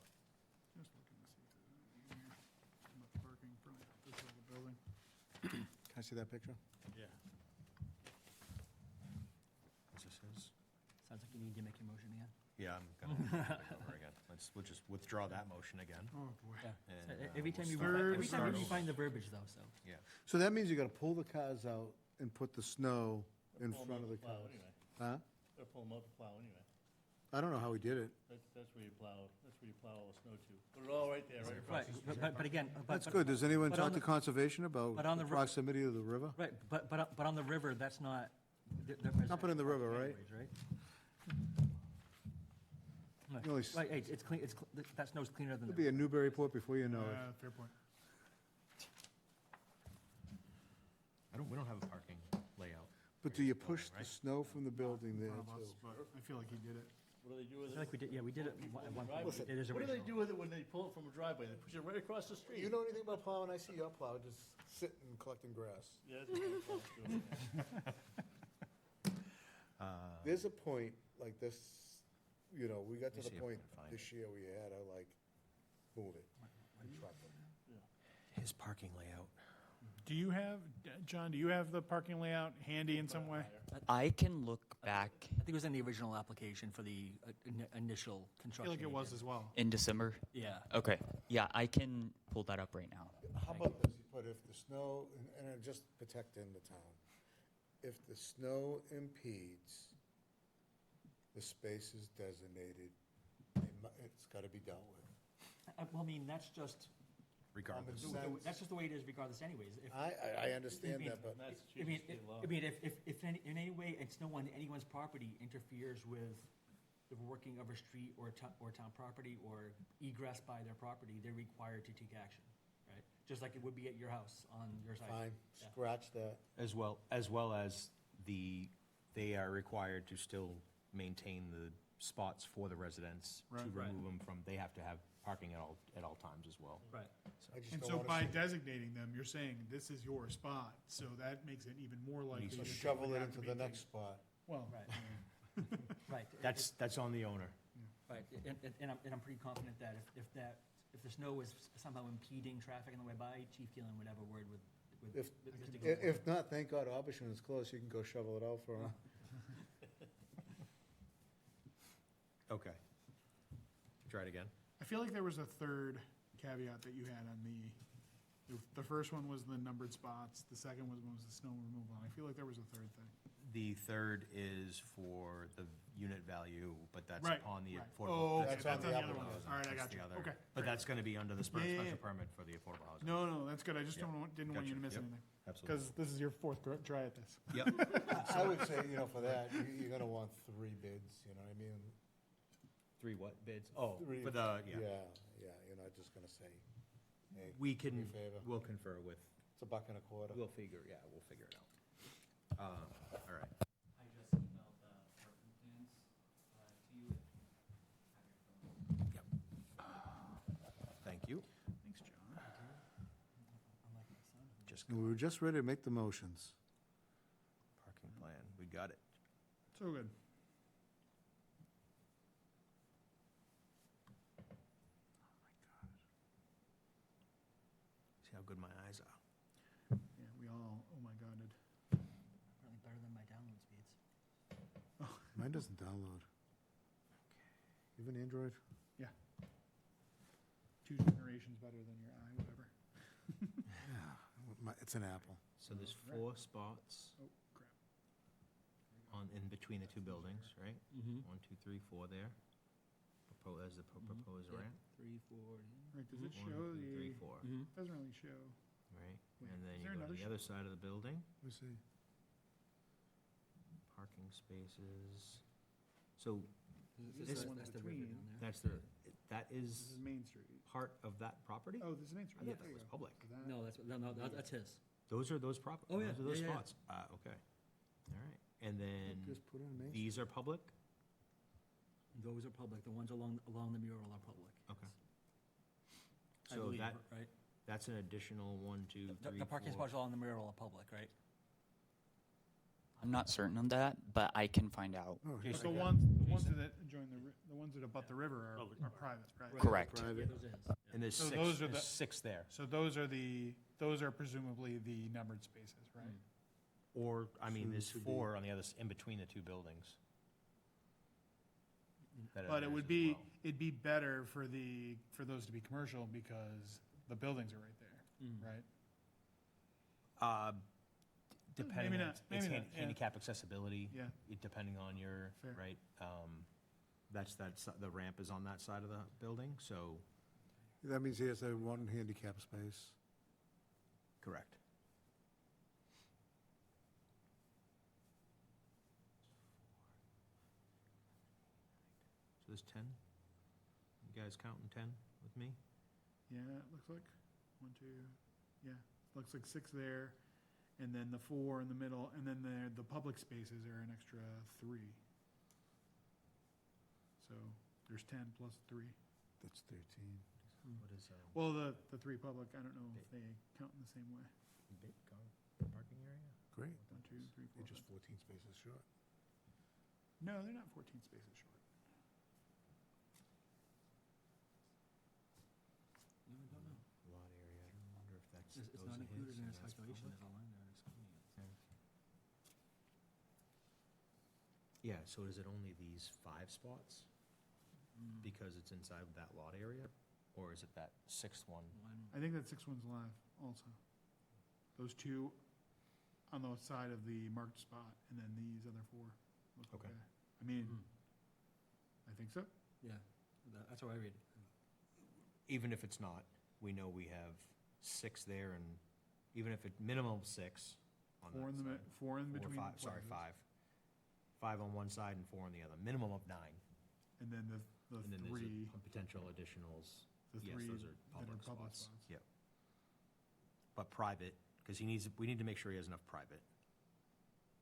C: just looking to see if there's anything here. How much parking in front of this little building.
E: Can I see that picture?
G: Yeah.
B: what's this is?
F: Sounds like you need to make your motion again.
B: Yeah, I'm gonna take over again. We'll just withdraw that motion again.
C: Oh, boy.
F: Yeah.
B: And,
F: So every time you,
C: Third
F: every time you
B: start
F: find the verbiage though, so.
B: Yeah.
E: So that means you gotta pull the cars out and put the snow in
G: Pull 'em
E: front
G: out
E: of the
G: to plow
E: cars.
G: anyway.
E: Huh?
G: Gotta pull them out to plow anyway.
E: I don't know how he did it.
G: That's where you plow, all the snow to. Put it all right there, right across
F: Right,
G: the street.
F: but again,
E: That's good. Does anyone
F: but on
E: talk to
F: the-
E: conservation about
F: but on
E: the
F: the ri-
E: proximity of the river?
F: right, but on the river, that's not.
E: Dump it in the river, right?
F: Right?
E: You only s-
F: Right, it's clean, that snow's cleaner than
E: It'll
F: the.
E: be a Newburyport before you know it.
C: Fair point.
B: We don't have a parking
E: But do you push the snow from the building there
C: Front of us,
E: too?
C: but I feel like he did it.
G: What do they do
F: I
G: with
F: feel
G: it?
F: like we did, yeah, we did it at one point.
G: Driveway.
F: It is
G: What do they
F: original.
G: do with it when they pull it from a driveway? They push it right across the street?
E: You know anything about plowing? I see your plow just sitting and collecting grass.
G: Yeah, that's what I'm doing, yeah.
E: There's a point like this, you know, we got to
B: Let me
E: the
B: see if I
E: point
B: can find
E: this year we had, I like, move it. Truck it.
B: His parking layout.
C: Do you have, John, do you have the parking layout handy in some way?
D: I can look back
F: I think it was in the original application for the initial
C: I
F: construction.
C: feel like it
F: they
C: was
F: did.
C: as well.
D: in December.
F: Yeah.
D: Okay. Yeah, I can pull that up right now.
E: How about this, but if the snow, and just protecting the town, if the snow impedes the spaces designated, it's gotta be dealt with.
F: Well, I mean, that's just,
B: Regardless.
E: Common sense.
F: that's just the way it is regardless anyways. If-
E: I understand that, but
G: That's
F: I mean,
G: state law.
F: I mean, if in any way it's no one, anyone's property interferes with the working of a street or town property or egress by their property, they're required to take action, right? Just like it would be at your house on your side.
E: fine,
F: Yeah.
E: scratch that.
B: As well as they are required to still maintain the spots for the residents to
C: Right.
B: remove them from, they have to have parking at all times as well.
F: Right.
E: I just
C: And
E: don't
C: so
E: wanna
C: by
E: see-
C: designating them, you're saying this is your spot, so that makes it even more likely.
E: So
C: that they
E: shovel
C: would
E: it
C: have
E: into
C: to
E: the
C: be
E: next spot.
C: Well,
F: Right.
C: I mean,
F: Right.
B: That's on the owner.
F: Right, and I'm pretty confident that if the snow is somehow impeding traffic on the way by, Chief Keelan would have a word with
E: If-
F: Mr.
E: If
F: Gilmore.
E: not, thank God Aubuchon is close, you can go shovel it out for him.
B: Okay. Try it again.
C: I feel like there was a third caveat that you had on the first one was the numbered spots, the second was the snow removal, and I feel like there was a third thing.
B: The third is for the unit value, but that's
C: Right,
B: upon the
C: right.
B: affordable.
C: Oh, okay,
E: That's
C: that's
E: on
C: on
E: the
C: the other
E: upper
C: one.
E: housing.
C: All right, I
B: That's
C: got
B: the
C: you.
B: other.
C: Okay.
B: But
C: great.
B: that's gonna be under the
C: Yeah, yeah,
B: special
C: yeah.
B: permit for the affordable housing.
C: No, that's good. I just
B: Yeah.
C: didn't want you to
B: Gotcha.
C: miss
B: Yep.
C: anything.
B: Absolutely.
C: Because this is your fourth try at this.
B: Yep.
E: I would say, you know, for that, you're gonna want 3 bids, you know what I mean?
B: 3 what bids? Oh,
E: Three-
B: for the,
E: Yeah,
B: yeah.
E: you're not just gonna say, hey,
B: We
E: do me
B: can,
E: a favor.
B: we'll confer with,
E: It's $1.25.
B: we'll figure it out. All right.
D: I just emailed the parking plans to you.
B: Thank you.
C: Thanks, John.
F: Unlike my son.
B: Just
E: We were just ready to make the motions.
B: parking plan. We got it.
C: So good.
B: See how good my eyes are.
C: Yeah, we all, oh my God, did.
F: Apparently better than my download speeds.
E: Mine doesn't download. You have an Android?
C: 2 generations better than your eye, whatever.
E: Yeah, it's an Apple.
B: So there's 4 spots
C: Oh, crap.
B: in between the 2 buildings, right?
F: Mm-hmm.
B: 1, 2, 3, 4 there. As the proposed ramp.
F: 3, 4.
C: Right, does it
B: 1,
C: show
B: 2, 3,
C: the,
B: 4,
F: Mm-hmm.
C: doesn't really show.
B: right?
C: Wait,
B: And then
C: is
B: you
C: there
B: go to
C: another
B: the other side of the building,
E: Let me see.
B: parking spaces. So
C: This is the one
F: That's the river
C: between.
F: down there.
B: that
C: This
B: is
C: is Main Street.
B: part of that property?
C: Oh, this is Main Street.
B: I thought
C: There
B: that
C: you
B: was
C: go.
B: public.
C: So that-
F: No, that's his.
B: Those are those properties?
F: Oh, yeah,
B: Those are those
F: yeah, yeah.
B: spots? Okay. All right. And then
E: Just put in Main Street.
B: these are public?
F: Those are public. The ones along the mural are public.
B: Okay.
F: I
B: So
F: believe,
B: that,
F: right?
B: that's an additional 1, 2, 3,
F: The parking
B: 4.
F: spots along the mural are public, right?
D: I'm not certain of that, but I can find out.
E: Oh,
C: But
E: here's
C: the
E: the
C: ones that adjoin the ones that abut the river are private, right?
D: Correct.
F: Yeah,
E: Private.
F: those is.
B: And there's
C: So
B: 6,
C: those are
B: there's
C: the-
B: 6 there.
C: So those are presumably the numbered spaces, right?
B: Or, I mean,
E: Soon
B: there's
E: to be.
B: 4 on the other, in between the 2 buildings. that are
C: But it
B: theirs
C: would
B: as
C: be,
B: well.
C: it'd be better for those to be commercial because the buildings are right there,
F: Mm.
C: right?
B: Depending
C: maybe
B: on,
C: not, maybe not, yeah.
B: handicap accessibility.
C: Yeah.
B: Depending on your,
C: Fair.
B: right? The ramp is on that side of the building, so,
E: That means he has to have 1 handicap space.
B: correct. So there's 10? You guys counting 10 with me?
C: Yeah, it looks like 1, 2, yeah, looks like 6 there. and then the 4 in the middle, and then the public spaces are an extra 3. So there's 10 plus 3.
E: That's 13.
B: What is,
C: Well, the 3 public, I don't know if they count in the same way.
B: big parking area?
E: Great.
C: 1, 2, 3, 4,
E: They're just
C: 5.
E: 14 spaces short.
C: No, they're not 14 spaces short.
F: No, I don't know.
B: Lot area, I don't wonder if that's.
F: It's
B: those
F: not
B: are
F: included
B: his
F: in
B: and
F: his
B: that's
F: calculation,
B: public?
F: there's a line there excluding it.
B: Yeah, so is it only these 5 spots because it's inside that lot area? Or is it that 6th one?
C: I think that 6 one's live also. Those 2 on the side of the marked spot, and then these other 4 look
B: Okay.
C: okay. I mean, I think so.
F: Yeah, that's how I read it.
B: Even if it's not, we know we have 6 there, and even if it minimum 6 on
C: 4 in
B: that
C: the,
B: side.
C: 4 in
B: 4 or
C: between.
B: 5, sorry,
C: plazas.
B: 5 on one side and 4 on the other, minimum of 9.
C: And then the
B: And then
C: 3,
B: there's a potential additionals,
C: the
B: yes,
C: 3
B: those are
C: that are
B: public
C: public
B: spots.
C: spots.
B: Yep. But private, because we need to make sure he has enough private,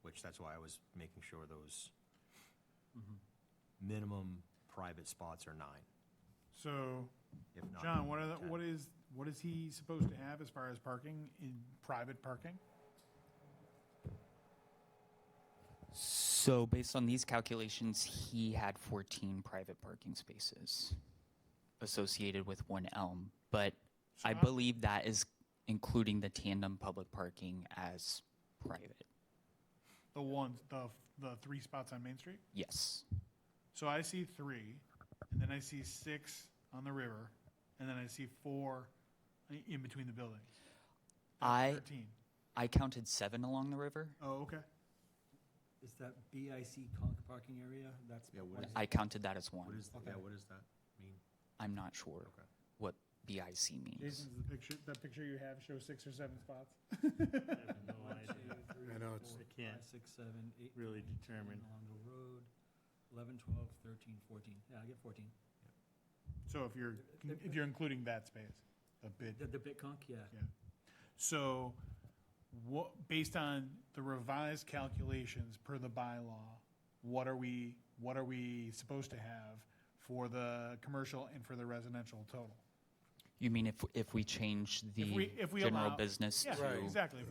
B: which that's why I was making sure those minimum private spots are 9,
C: So,
B: if not.
C: John,
B: 10.
C: what is he supposed to have as far as parking in private parking?
D: So based on these calculations, he had 14 private parking spaces associated with One Elm, but I
C: So-
D: believe that is including the tandem public parking as private.
C: The ones, the 3 spots on Main Street?
D: Yes.
C: So I see 3, and then I see 6 on the river, and then I see 4 in between the buildings. That's
D: I
C: 13.
D: I counted 7 along the river.
C: Oh, okay.
F: Is that BIC conk parking area? That's.
B: Yeah, what is,
D: I counted that as
B: what
D: 1.
B: is, yeah, what does that mean?
D: I'm not sure
B: Okay.
D: what BIC means.
C: Jason's the picture, that picture you have shows 6 or 7 spots.
G: I have no idea.
E: I know it's-
G: I can't
F: 6, 7, 8.
G: really determine.
F: Along the road, 11, 12, 13, 14. Yeah, I get 14.
C: So if you're including that space, a bit.
F: The bit conk, yeah.
C: So, based on the revised calculations per the bylaw, what are we supposed to have for the commercial and for the residential total?
D: You mean if we change the
C: If we
D: general
C: allow-
D: business
C: Yeah,
D: to
C: exactly. If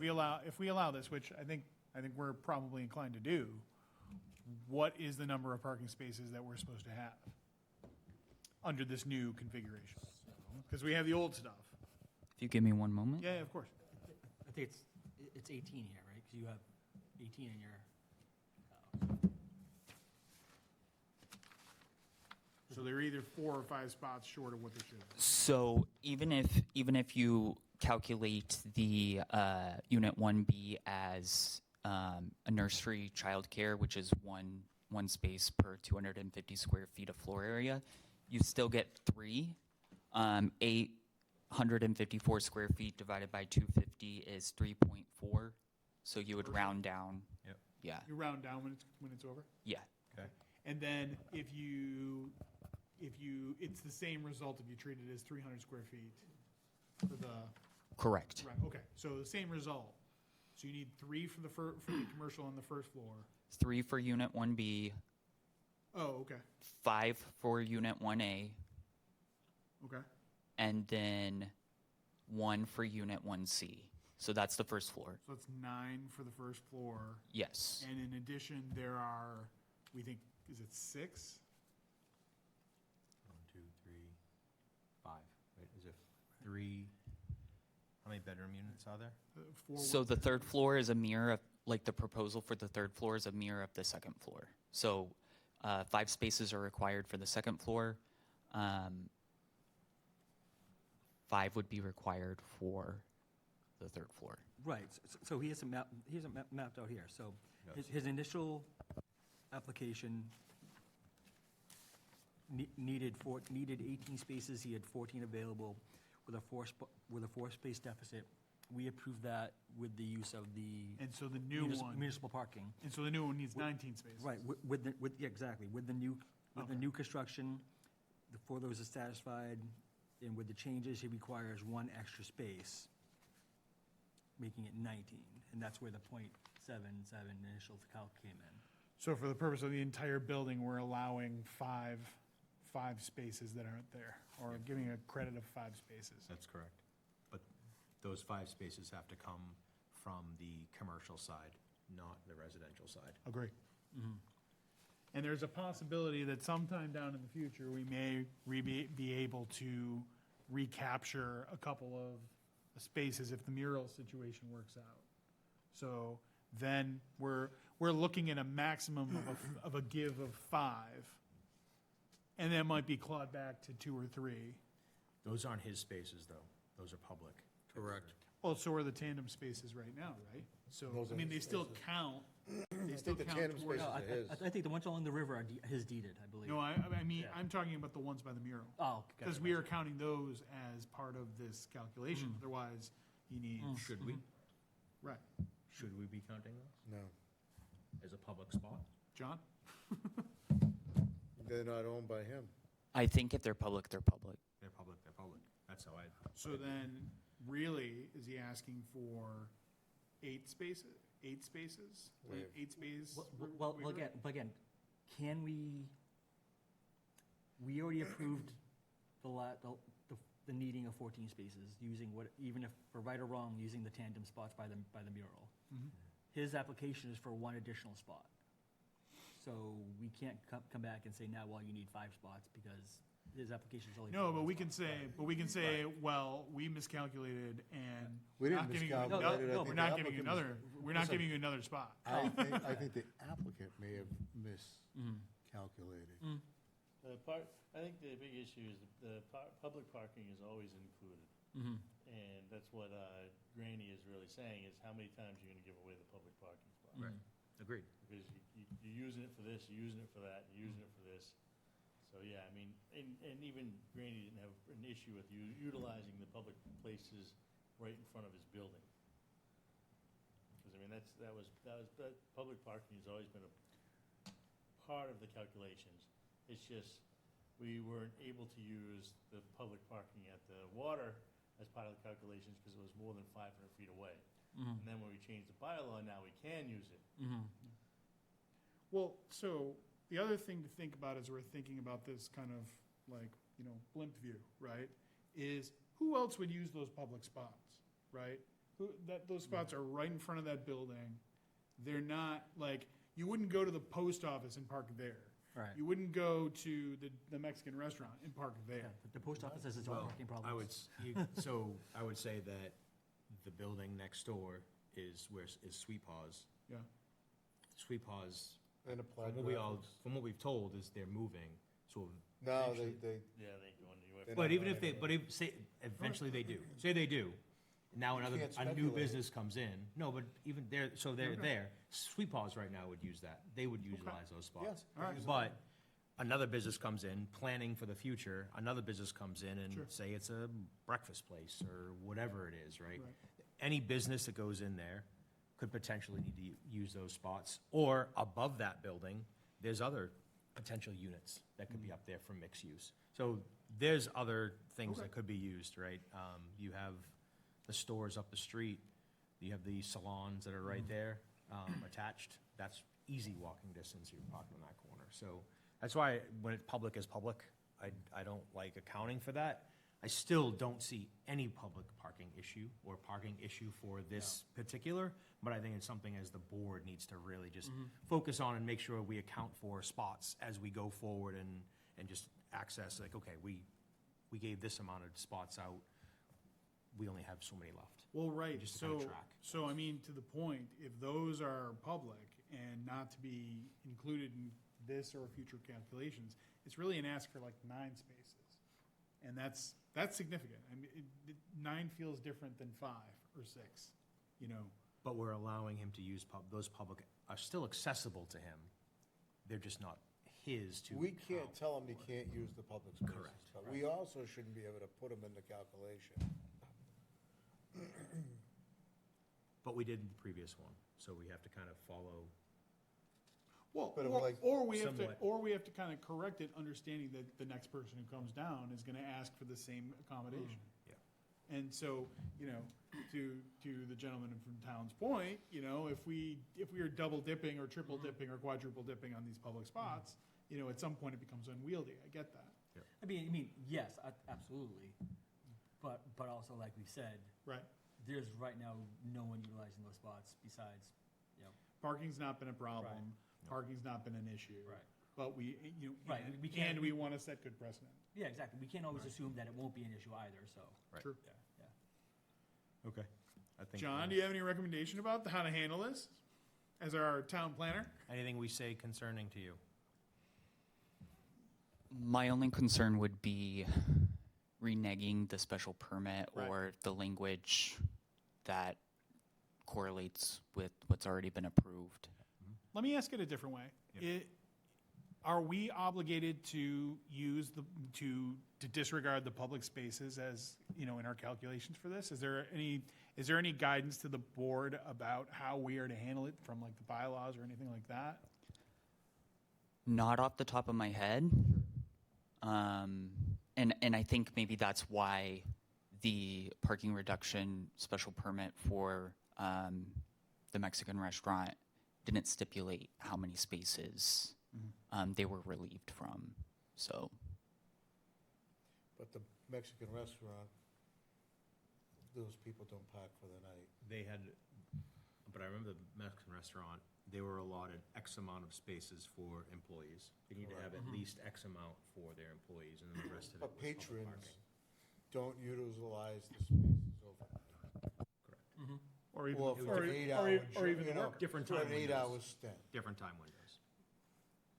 C: we allow this, which I think we're probably inclined to do, what is the number of parking spaces that we're supposed to have under this new configuration? Because we have the old stuff.
D: If you give me one moment.
C: Yeah, of course.
F: I think it's 18 here, right? Because you have 18 in your.
C: So they're either 4 or 5 spots short of what they should be.
D: So even if you calculate the unit 1B as a nursery childcare, which is one space per 250 square feet of floor area, you still get 3. 854 square feet divided by 250 is 3.4. So you would round down.
B: Yep.
D: Yeah.
C: You round down when it's over.
D: Yeah.
B: Okay.
C: And then if it's the same result if you treat it as 300 square feet for the,
D: Correct.
C: right, okay, so the same result. So you need 3 for for the commercial on the first floor.
D: 3 for unit 1B,
C: Oh, okay,
D: 5 for unit 1A,
C: okay.
D: and then 1 for unit 1C. So that's the first floor.
C: So that's 9 for the first floor.
D: Yes.
C: And in addition, there are, we think, is it 6?
B: 1, 2, 3, 5. Wait, is it 3? How many bedroom units are there?
C: 4.
D: So the third floor is a mirror of, like the proposal for the third floor is a mirror of the second floor. So 5 spaces are required for the second floor. 5 would be required for the third floor.
F: Right, so he has mapped out here. So his initial application needed 18 spaces, he had 14 available with a 4-space deficit. We approved that with the use of the
C: And so the new one,
F: municipal parking.
C: and so the new one needs 19 spaces.
F: Right, yeah, exactly, with the new construction, the 4 those are satisfied, and with the changes, he requires 1 extra space. making it 19, and that's where the .77 initial calc came in.
C: So for the purpose of the entire building, we're allowing five spaces that aren't there, or giving a credit of 5 spaces.
B: That's correct. But those 5 spaces have to come from the commercial side, not the residential side.
C: Agree. And there's a possibility that sometime down in the future, we may be able to recapture a couple of spaces if the mural situation works out. So then we're looking at a maximum of a give of 5, and that might be clawed back to 2 or 3.
B: Those aren't his spaces, though. Those are public.
E: Correct.
C: Well, so are the tandem spaces right now, right? So,
E: Those
C: I
E: are
C: mean,
E: his
C: they still
E: spaces.
C: count. They
E: I
C: still
E: think the
C: count
E: tandem
C: towards.
E: spaces
F: No,
E: are his.
F: I think the ones along the river are his deeded, I believe.
C: No, I mean,
F: Yeah.
C: I'm talking about the ones by the mural.
F: Oh, gotcha,
C: Because we are
F: gotcha.
C: counting those as part of this calculation, otherwise he needs.
B: Should we?
C: Right.
B: Should we be counting those
E: No,
B: as a public spot?
C: John?
E: they're not owned by him.
D: I think if they're public, they're public.
B: They're public, they're public. That's how I.
C: So then, really, is he asking for 8 spaces? 8 spaces?
E: Wait.
C: 8 spaces?
F: Well, again, can we already approved the needing of 14 spaces, using even if, for right or wrong, using the tandem spots by the mural.
C: Mhm.
F: His application is for 1 additional spot. So we can't come back and say, now, well, you need 5 spots, because his application is only.
C: No,
F: for
C: but
F: one
C: we can
F: spot.
C: say, well, we miscalculated and.
E: We didn't
C: not giving you
E: miscalculate
C: another-
E: it. I
C: We're
E: think
C: not
E: the
C: giving you
E: applicant
C: another, we're not giving you another spot.
E: I think the applicant may have miscalculated.
G: I think the big issue is the public parking is always included.
F: Mhm.
G: And that's what Granny is really saying, is how many times you're gonna give away the public parking spot?
B: Right. Agreed.
G: Because you're using it for this, you're using it for that, you're using it for this. So, yeah, I mean, and even Granny didn't have an issue with you utilizing the public places right in front of his building. Because, I mean, that public parking has always been a part of the calculations. It's just, we weren't able to use the public parking at the water as part of the calculations because it was more than 500 feet away. And then when we changed the bylaw, now we can use it.
C: Well, so the other thing to think about as we're thinking about this kind of like, blimp view, right? Is who else would use those public spots, right? Those spots are right in front of that building. They're not like, you wouldn't go to the post office and park there.
F: Right.
C: You wouldn't go to the Mexican restaurant and park
F: Yeah,
C: there.
F: but the post office has its own
B: Well,
F: parking problems.
B: I would say that the building next door is Sweet Paws.
C: Yeah.
B: Sweet Paws,
E: And applied
B: from what we've told, is they're moving, so.
E: No,
B: eventually-
G: Yeah, they go into
E: They're
B: But
E: not
B: even if
E: going
B: they, but if, say, eventually they do, say they do, now
E: You
B: a new
E: can't speculate.
B: business comes in, no, but even they're there, Sweet Paws right now would use that, they would utilize those spots.
E: Yes.
C: All right.
B: But another business comes in, planning for the future, another business comes in and
C: Sure.
B: say it's a breakfast place or whatever it is, right?
C: Right.
B: Any business that goes in there could potentially need to use those spots. Or above that building, there's other potential units that could be up there for mixed use. So there's other things
C: Okay.
B: that could be used, right? You have the stores up the street, you have the salons that are right there, attached. That's easy walking distance, you're parking in that corner. So that's why when it's public is public, I don't like accounting for that. I still don't see any public parking issue or parking issue for this particular, but I think it's something as the board needs to really just focus on and make sure we account for spots as we go forward and just access, like, okay, we gave this amount of spots out, we only have so many left.
C: Well, right,
B: Just to kinda
C: so,
B: track.
C: so I mean, to the point, if those are public and not to be included in this or future calculations, it's really an ask for like 9 spaces. And that's significant. I mean, 9 feels different than 5 or 6,
B: But we're allowing him to use those public, are still accessible to him. They're just not his to.
E: We can't
B: count.
E: tell him he can't use the public spaces.
B: Correct.
E: But we also shouldn't be able to put them in the calculation.
B: But we did in the previous one, so we have to kind of follow.
C: Well,
E: But if
C: or,
E: like-
C: or we have to,
B: Somewhat.
C: or we have to kind of correct it, understanding that the next person who comes down is gonna ask for the same accommodation.
B: Yeah.
C: And so, you know, to the gentleman from town's point, you know, if we are double dipping or triple dipping or quadruple dipping on these public spots, you know, at some point it becomes unwieldy. I get that.
F: I mean, yes, absolutely. But also, like we said,
C: Right.
F: there's right now no one utilizing those spots besides, you know,
C: Parking's not been a problem.
F: Right.
C: Parking's not been an issue.
F: Right.
C: But we, you know,
F: Right,
C: and-
F: we can't-
C: and we want to set good precedent.
F: yeah, exactly. We can't always assume that it won't be an issue either, so.
B: Right.
C: True.
F: Yeah.
B: Okay. I think.
C: John, do you have any recommendation about how to handle this as our town planner?
B: Anything we say concerning to you?
D: My only concern would be reneging the special permit
C: Right.
D: or the language that correlates with what's already been approved.
C: Let me ask it a different way.
B: Yep.
C: Are we obligated to use to disregard the public spaces as, you know, in our calculations for this? Is there any guidance to the board about how we are to handle it from like the bylaws or anything like that?
D: Not off the top of my head. And I think maybe that's why the parking reduction special permit for the Mexican restaurant didn't stipulate how many spaces they were relieved from. So,
E: But the Mexican restaurant, those people don't park for the night.
B: They had, but I remember the Mexican restaurant, they were allotted X amount of spaces for employees. They need to have at least X amount for their employees, and then the rest of it was
E: But
B: public
E: patrons
B: parking.
E: don't utilize the spaces overnight.
C: Or even,
E: Or
C: or,
E: for an
C: or,
E: 8-hour,
C: or even
E: you
C: the
E: know,
C: work?
B: Different
E: for
B: time
E: an
B: windows.
E: 8-hour stint.
B: Different time windows.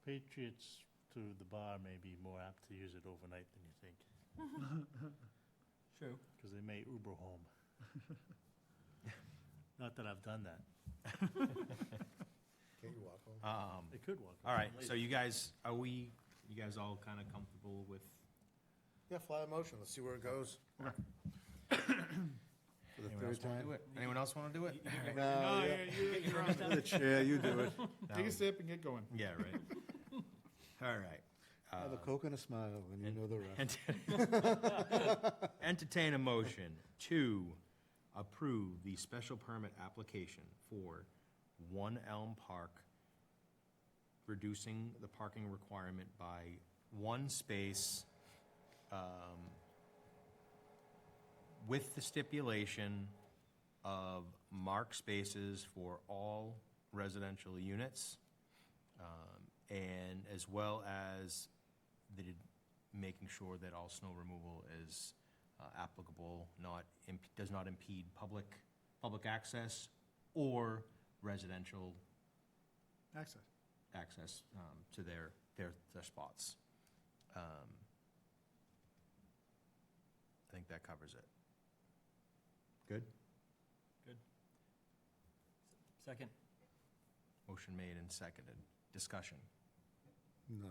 G: Patriots to the bar may be more apt to use it overnight than you think,
F: True.
G: because they may Uber home. Not that I've done that.
E: Can't you walk home?
G: They could walk.
B: All right,
G: home
B: so
G: later.
B: you guys all kind of comfortable with?
E: Yeah, fly a motion, let's see where it goes. For the
B: Anyone
E: third
B: else wanna
E: time.
B: do it? Anyone else want to do it?
E: No,
C: No,
E: yeah,
C: you're on.
E: you're the chair, you do it.
C: Take a sip and get going.
B: Yeah, right. All right.
E: Have a Coke and a smile, and you know the rest.
B: Entertain a motion to approve the special permit application for One Elm Park, reducing the parking requirement by one space, with the stipulation of marked spaces for all residential units, and as well as making sure that all snow removal is applicable, does not impede public access or residential
C: Access.
B: access to their spots. I think that covers it. Good?
F: Second.
B: Motion made and seconded. Discussion.
E: No.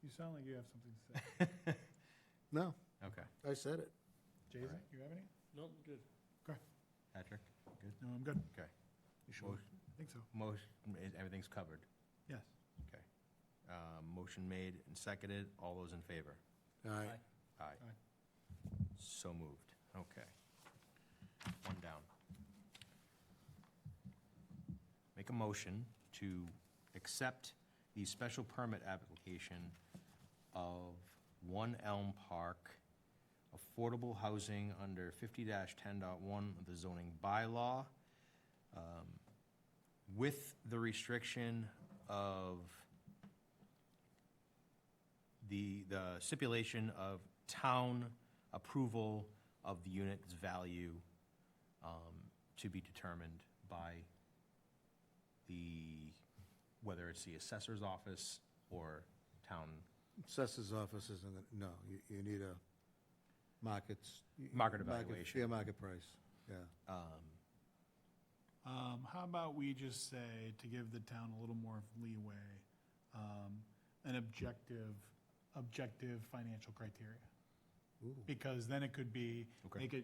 C: You sound like you have something to say.
E: No,
B: Okay.
E: I said it.
C: Jason,
B: All right.
C: you have any?
G: No, good.
B: Patrick? Good?
C: No, I'm good.
B: Okay.
C: You sure? I think so.
B: Everything's covered.
C: Yes.
B: Okay. Motion made and seconded. All those in favor?
E: All right.
B: Aye.
C: Aye.
B: So moved. Okay. One down. Make a motion to accept the special permit application of One Elm Park, affordable housing under 50-10.1 of the zoning bylaw, with the restriction of the stipulation of town approval of the unit's value to be determined by whether it's the assessor's office or town.
E: Assessor's office isn't, no, you need a markets.
B: Market evaluation.
E: Fair market price, yeah.
C: How about we just say, to give the town a little more leeway, an objective financial criteria?
E: Ooh.
C: Because then it could be,
B: Okay.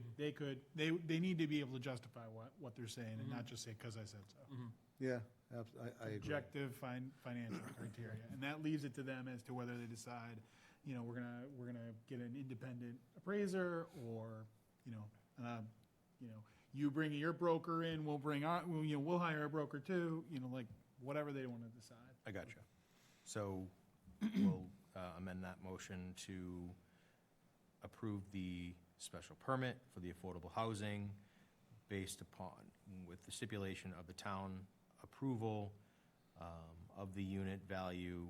C: they need to be able to justify what they're saying and not just say, because I said so.
E: Yeah, I agree.
C: Objective financial criteria. And that leaves it to them as to whether they decide, you know, we're gonna get an independent appraiser, or, you know, you bring your broker in, we'll bring our, we'll hire a broker too, you know, like, whatever they want to decide.
B: I got you. So we'll amend that motion to approve the special permit for the affordable housing based upon, with the stipulation of the town approval of the unit value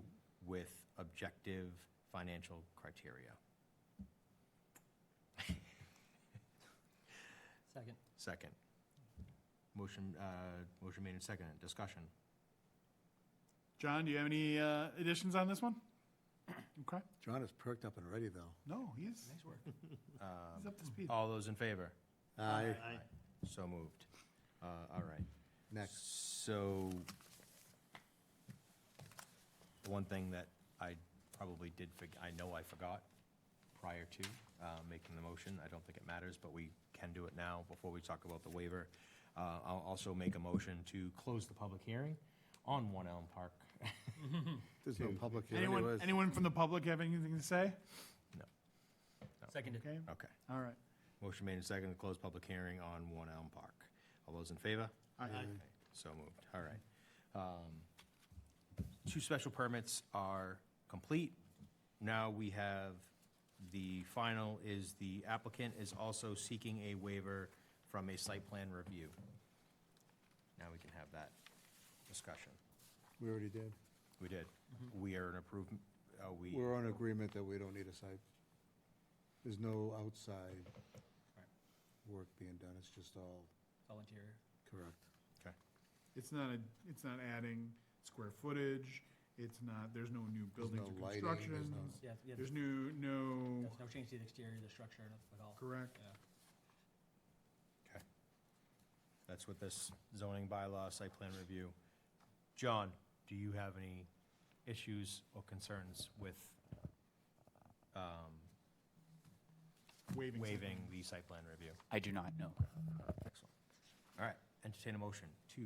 B: with objective financial criteria.
F: Second.
B: Second. Motion made and seconded. Discussion.
C: John, do you have any additions on this one? Okay.
E: John is perked up and ready, though.
C: No, he's
F: Nice work.
C: up to speed.
B: All those in favor?
E: Aye.
B: So moved. All right.
E: Next.
B: So, the one thing that I probably did, I know I forgot prior to making the motion, I don't think it matters, but we can do it now before we talk about the waiver. I'll also make a motion to close the public hearing on One Elm Park.
E: There's no
B: Two.
E: public here anyways.
C: Anyone from the public have anything to say?
F: Seconded.
C: Okay,
B: Okay.
C: all right.
B: Motion made and seconded to close public hearing on One Elm Park. All those in favor?
C: Aye.
B: So moved. All right. Two special permits are complete. Now we have the final is the applicant is also seeking a waiver from a site plan review. Now we can have that discussion.
E: We already did.
B: We did. We are an approved,
E: We're on agreement that we don't need a site. There's no outside work being done, it's just all
F: Volunteer.
E: correct.
C: It's not adding square footage, it's not, there's no new
E: There's
C: buildings
E: no
C: or
E: lighting,
C: constructions.
F: Yeah, yeah.
C: There's no,
F: There's no change to the exterior, the structure, nothing at all.
C: correct.
F: Yeah.
B: That's what this zoning bylaw site plan review. John, do you have any issues or concerns with waiving the site plan review?
D: I do not know.
B: Excellent. All right, entertain a motion to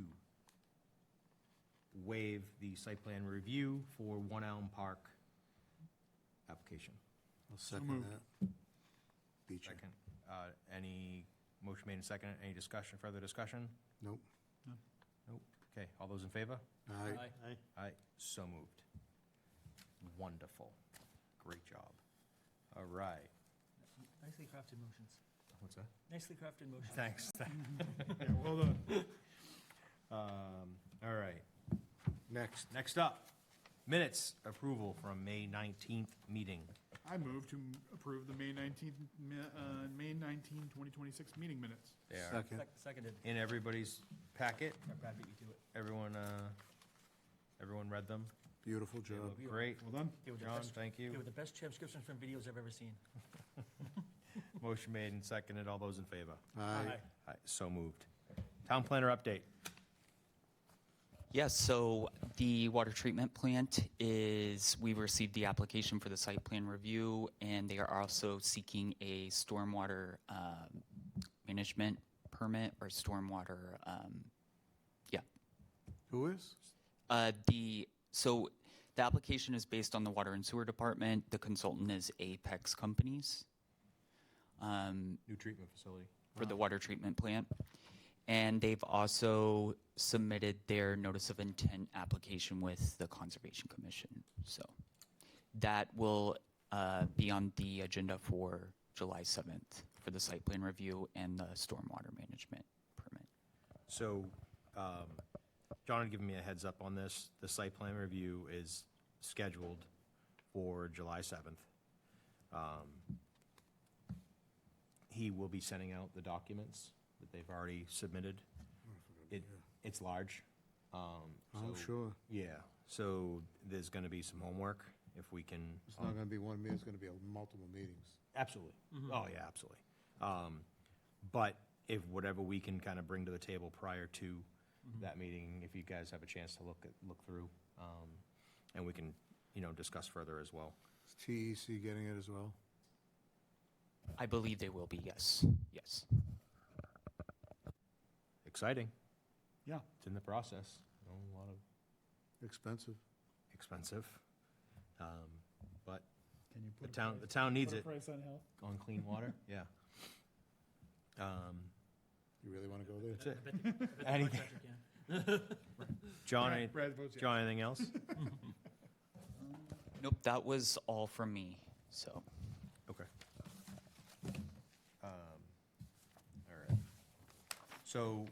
B: waive the site plan review for One Elm Park application.
E: I'll second
C: moved.
E: that. Beecher.
B: Second, any motion made and seconded, any discussion, further discussion?
E: Nope.
B: Nope. Okay, all those in favor?
E: Aye.
B: Aye, so moved. Wonderful. Great job. All right.
F: Nicely crafted motions.
B: What's that?
F: Nicely crafted motions.
B: Thanks.
C: Yeah, well done.
B: All right.
E: Next.
B: Next up, minutes approval from May 19th meeting.
C: I move to approve the May 19, 2026 meeting minutes.
B: They are
E: Second.
F: Seconded.
B: in everybody's packet.
F: Brad beat you to it.
B: Everyone read them.
E: Beautiful
B: They
E: job.
B: look great.
C: Well done.
F: They were the
B: John,
F: best,
B: thank you.
F: they were the best transcriptions from videos I've ever seen.
B: Motion made and seconded. All those in favor?
E: Aye.
B: Aye, so moved. Town planner update.
D: Yes, so the water treatment plant is, we received the application for the site plan review, and they are also seeking a stormwater management permit or stormwater,
E: Who is?
D: So the application is based on the Water and Sewer Department. The consultant is Apex Companies
B: New treatment facility.
D: for the water treatment plant. And they've also submitted their notice of intent application with the Conservation Commission. So that will be on the agenda for July 7th for the site plan review and the stormwater management permit.
B: So, John had given me a heads up on this. The site plan review is scheduled for July 7th. He will be sending out the documents that they've already submitted. It's large.
E: Oh,
B: so-
E: sure.
B: Yeah, so there's gonna be some homework if we can.
E: It's not gonna be one meeting, it's gonna be multiple meetings.
B: Absolutely. Oh, yeah, absolutely. But if whatever we can kind of bring to the table prior to that meeting, if you guys have a chance to look through, and we can, discuss further as well.
E: Is TEC getting it as well?
D: I believe they will be, yes, yes.
B: Exciting.
C: Yeah.
B: It's in the process. A lot of
E: Expensive.
B: expensive. But
C: Can you
B: The
C: put a
B: town,
C: price-
B: the town needs
C: put a
B: it
C: price on health?
B: on clean water, yeah.
E: You really want to go there?
B: That's it.
F: I bet the rec
B: Anything.
F: center can.
B: John,
C: Brad votes yes.
B: John, anything else?
D: Nope, that was all from me. So,
B: Okay. All right. So,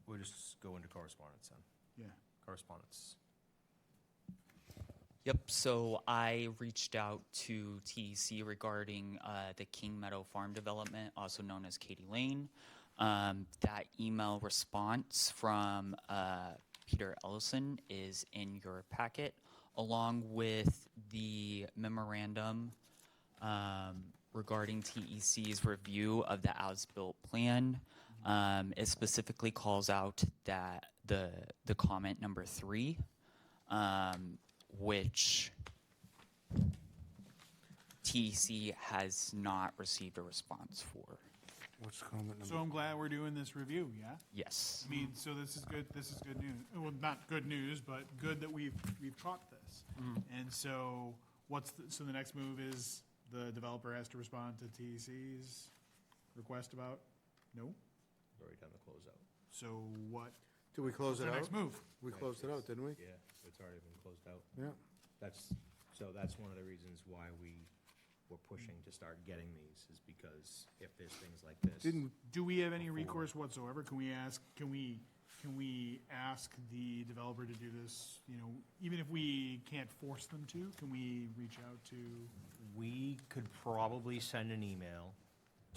B: we'll just go into correspondence then.
C: Yeah.
B: Correspondence.
D: yep. So I reached out to TEC regarding the King Meadow Farm development, also known as Katy Lane. That email response from Peter Ellison is in your packet, along with the memorandum regarding TEC's review of the as-built plan. It specifically calls out that the comment number 3, which TEC has not received a response for.
E: What's comment
C: So
E: number?
C: I'm glad we're doing this review, yeah?
D: Yes.
C: I mean, so this is good news. Well, not good news, but good that we've caught this. And so so the next move is the developer has to respond to TEC's request about, no?
B: Already done the closeout.
C: So what,
E: Did we close
C: what's
E: it
C: the
E: out?
C: next move?
E: We closed it out, didn't we?
B: Yeah, it's already been closed out.
E: Yeah.
B: That's one of the reasons why we were pushing to start getting these, is because if there's things like this.
E: Didn't,
C: Do we have any
B: Before.
C: recourse whatsoever? Can we ask the developer to do this, you know, even if we can't force them to, can we reach out to?
B: We could probably send an email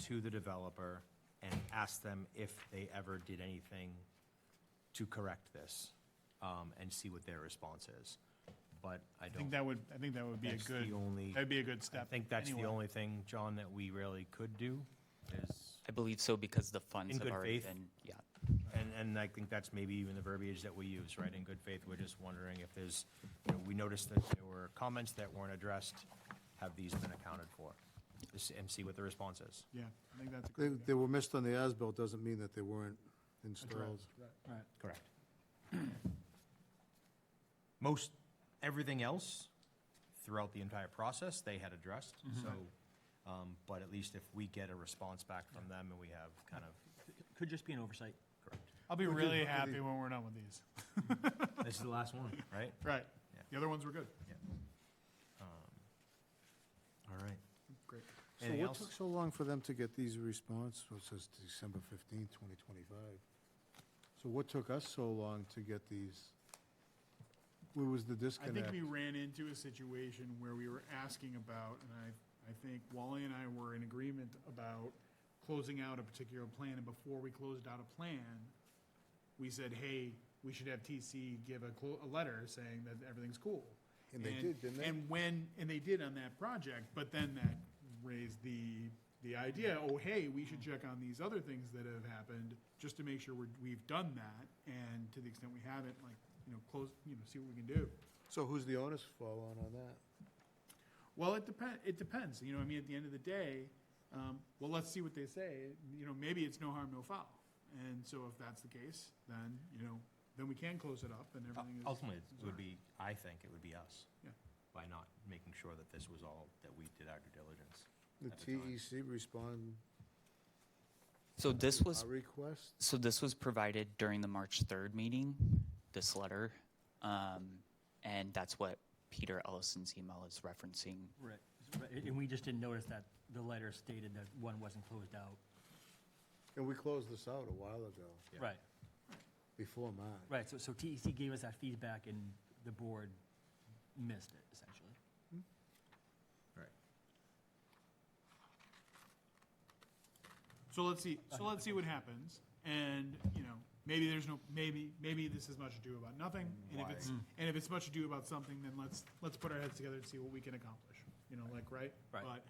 B: to the developer and ask them if they ever did anything to correct this, and see what their response is. But I
C: I
B: don't.
C: think that would be a
B: That's
C: good,
B: the only,
C: that'd be a good
B: I
C: step.
B: think that's the
C: anyway.
B: only thing, John, that we really could do is,
D: I believe so because the funds
B: In
D: have
B: good
D: already
B: faith.
D: been, yeah.
B: and I think that's maybe even the verbiage that we use, right? In good faith, we're just wondering if there's, you know, we noticed that there were comments that weren't addressed. Have these been accounted for? And see what the response is.
C: Yeah, I think that's a
E: they,
C: great.
E: they were missed on the as-built, doesn't mean that they weren't installed.
C: address. Right.
B: Correct. Most, everything else throughout the entire process, they had addressed, so, but at least if we get a response back from them and we have kind of,
F: Could just be an oversight.
B: correct.
C: I'll be
E: Look at-
C: really
E: look at
C: happy
E: the-
C: when we're done with these.
B: This is the last one, right?
C: Right.
B: Yeah.
C: The other ones were good.
B: All right.
C: Great.
E: So
B: Anything
E: what
B: else?
E: took so long for them to get these response? Well, it says December 15th, 2025. So what took us so long to get these? Where was the
C: I
E: disconnect?
C: think we ran into a situation where we were asking about, and I think Wally and I were in agreement about closing out a particular plan, and before we closed out a plan, we said, hey, we should have TC give a letter saying that everything's cool.
E: And they did, didn't they?
C: And they did on that project, but then that raised the idea, oh, hey, we should check on these other things that have happened, just to make sure we've done that, and to the extent we haven't, like, you know, close, you know, see what we can do.
E: So who's the onus fall on that?
C: Well, it depends, you know, I mean, at the end of the day, well, let's see what they say, you know, maybe it's no harm, no foul. And so if that's the case, then, you know, then we can close it up and everything is.
B: Ultimately, it
C: is
B: would
C: all right.
B: be, I think it would be us.
C: Yeah.
B: By not making sure that this was all, that we did our due diligence.
E: The
B: At the time.
E: TEC respond
D: So this
E: to
D: was
E: our request?
D: So this was provided during the March 3rd meeting, this letter, and that's what Peter Ellison's email is referencing.
F: Right. And we just didn't notice that the letter stated that one wasn't closed out.
E: And we closed this out a while ago,
B: Yeah.
F: Right,
E: before March.
F: right. So TEC gave us that feedback and the board missed it, essentially.
B: Right.
C: So let's see what happens, and, you know, maybe there's no, maybe this is much ado about nothing, and if it's, and if it's much ado about something, then let's put our heads together and see what we can accomplish, you know, like, right?
F: Right.
C: But,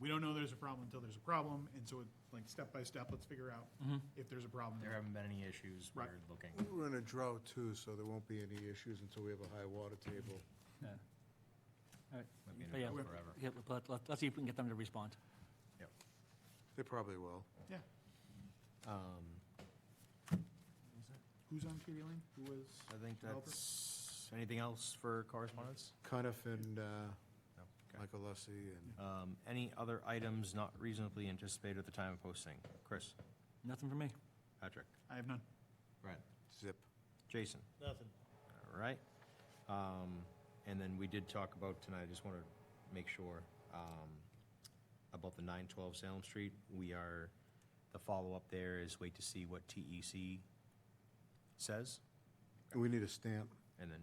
C: we don't know there's a problem until there's a problem, and so, like, step by step, let's figure out if there's a problem.
B: There haven't been any issues.
C: Right.
B: We're looking.
E: We're in a drought too, so there won't be any issues until we have a high water table.
F: Yeah. All right.
B: Might be in
F: But yeah,
B: a drought forever.
F: yeah, let's see if we can get them to respond.
B: Yep.
E: They probably will.
C: Yeah. Who's on Katy Lane? Who was?
B: I think
C: Developer?
B: that's, Anything else for correspondence?
E: Cuniff and
B: Okay.
E: Michael Lussey and
B: Any other items not reasonably anticipated at the time of posting? Chris?
F: Nothing for me.
B: Patrick?
C: I have none.
B: Brad?
E: Zip.
B: Jason?
G: Nothing.
B: All right. And then we did talk about tonight, I just want to make sure, about the 912 Salem Street. The follow-up there is wait to see what TEC says,
E: And we need a stamp.
B: and then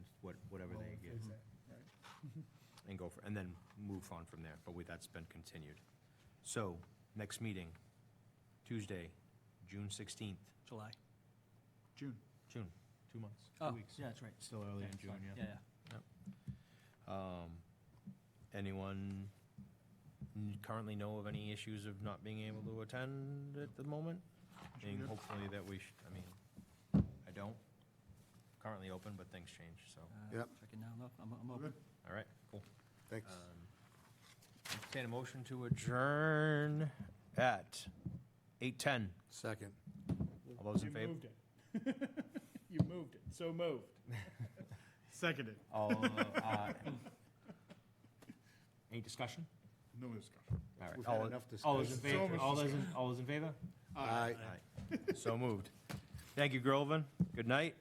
B: whatever they get. And go for, and then move on from there, but that's been continued. So, next meeting, Tuesday, June 16th,
F: July.
C: June.
B: June, 2 months, 2
F: Oh,
B: weeks.
F: yeah, that's right.
B: Still early in June,
F: Fine.
B: yeah. Anyone currently know of any issues of not being able to attend at the moment? And hopefully that we I mean, I don't. Currently open, but things change, so,
E: Yep.
F: Checking now, no, I'm
C: We're
F: open.
C: good.
B: all right, cool.
E: Thanks.
B: Entertain a motion to adjourn at 8:10.
E: Second.
B: All those in favor?
C: moved it. You moved it. So moved. Seconded.
B: All, any discussion?
C: No discussion.
B: All right.
E: We've
B: All
E: had enough
B: all those in
E: discussion.
B: favor? All those in favor?
E: Aye.
B: So moved. Thank you, Groveland. Good night.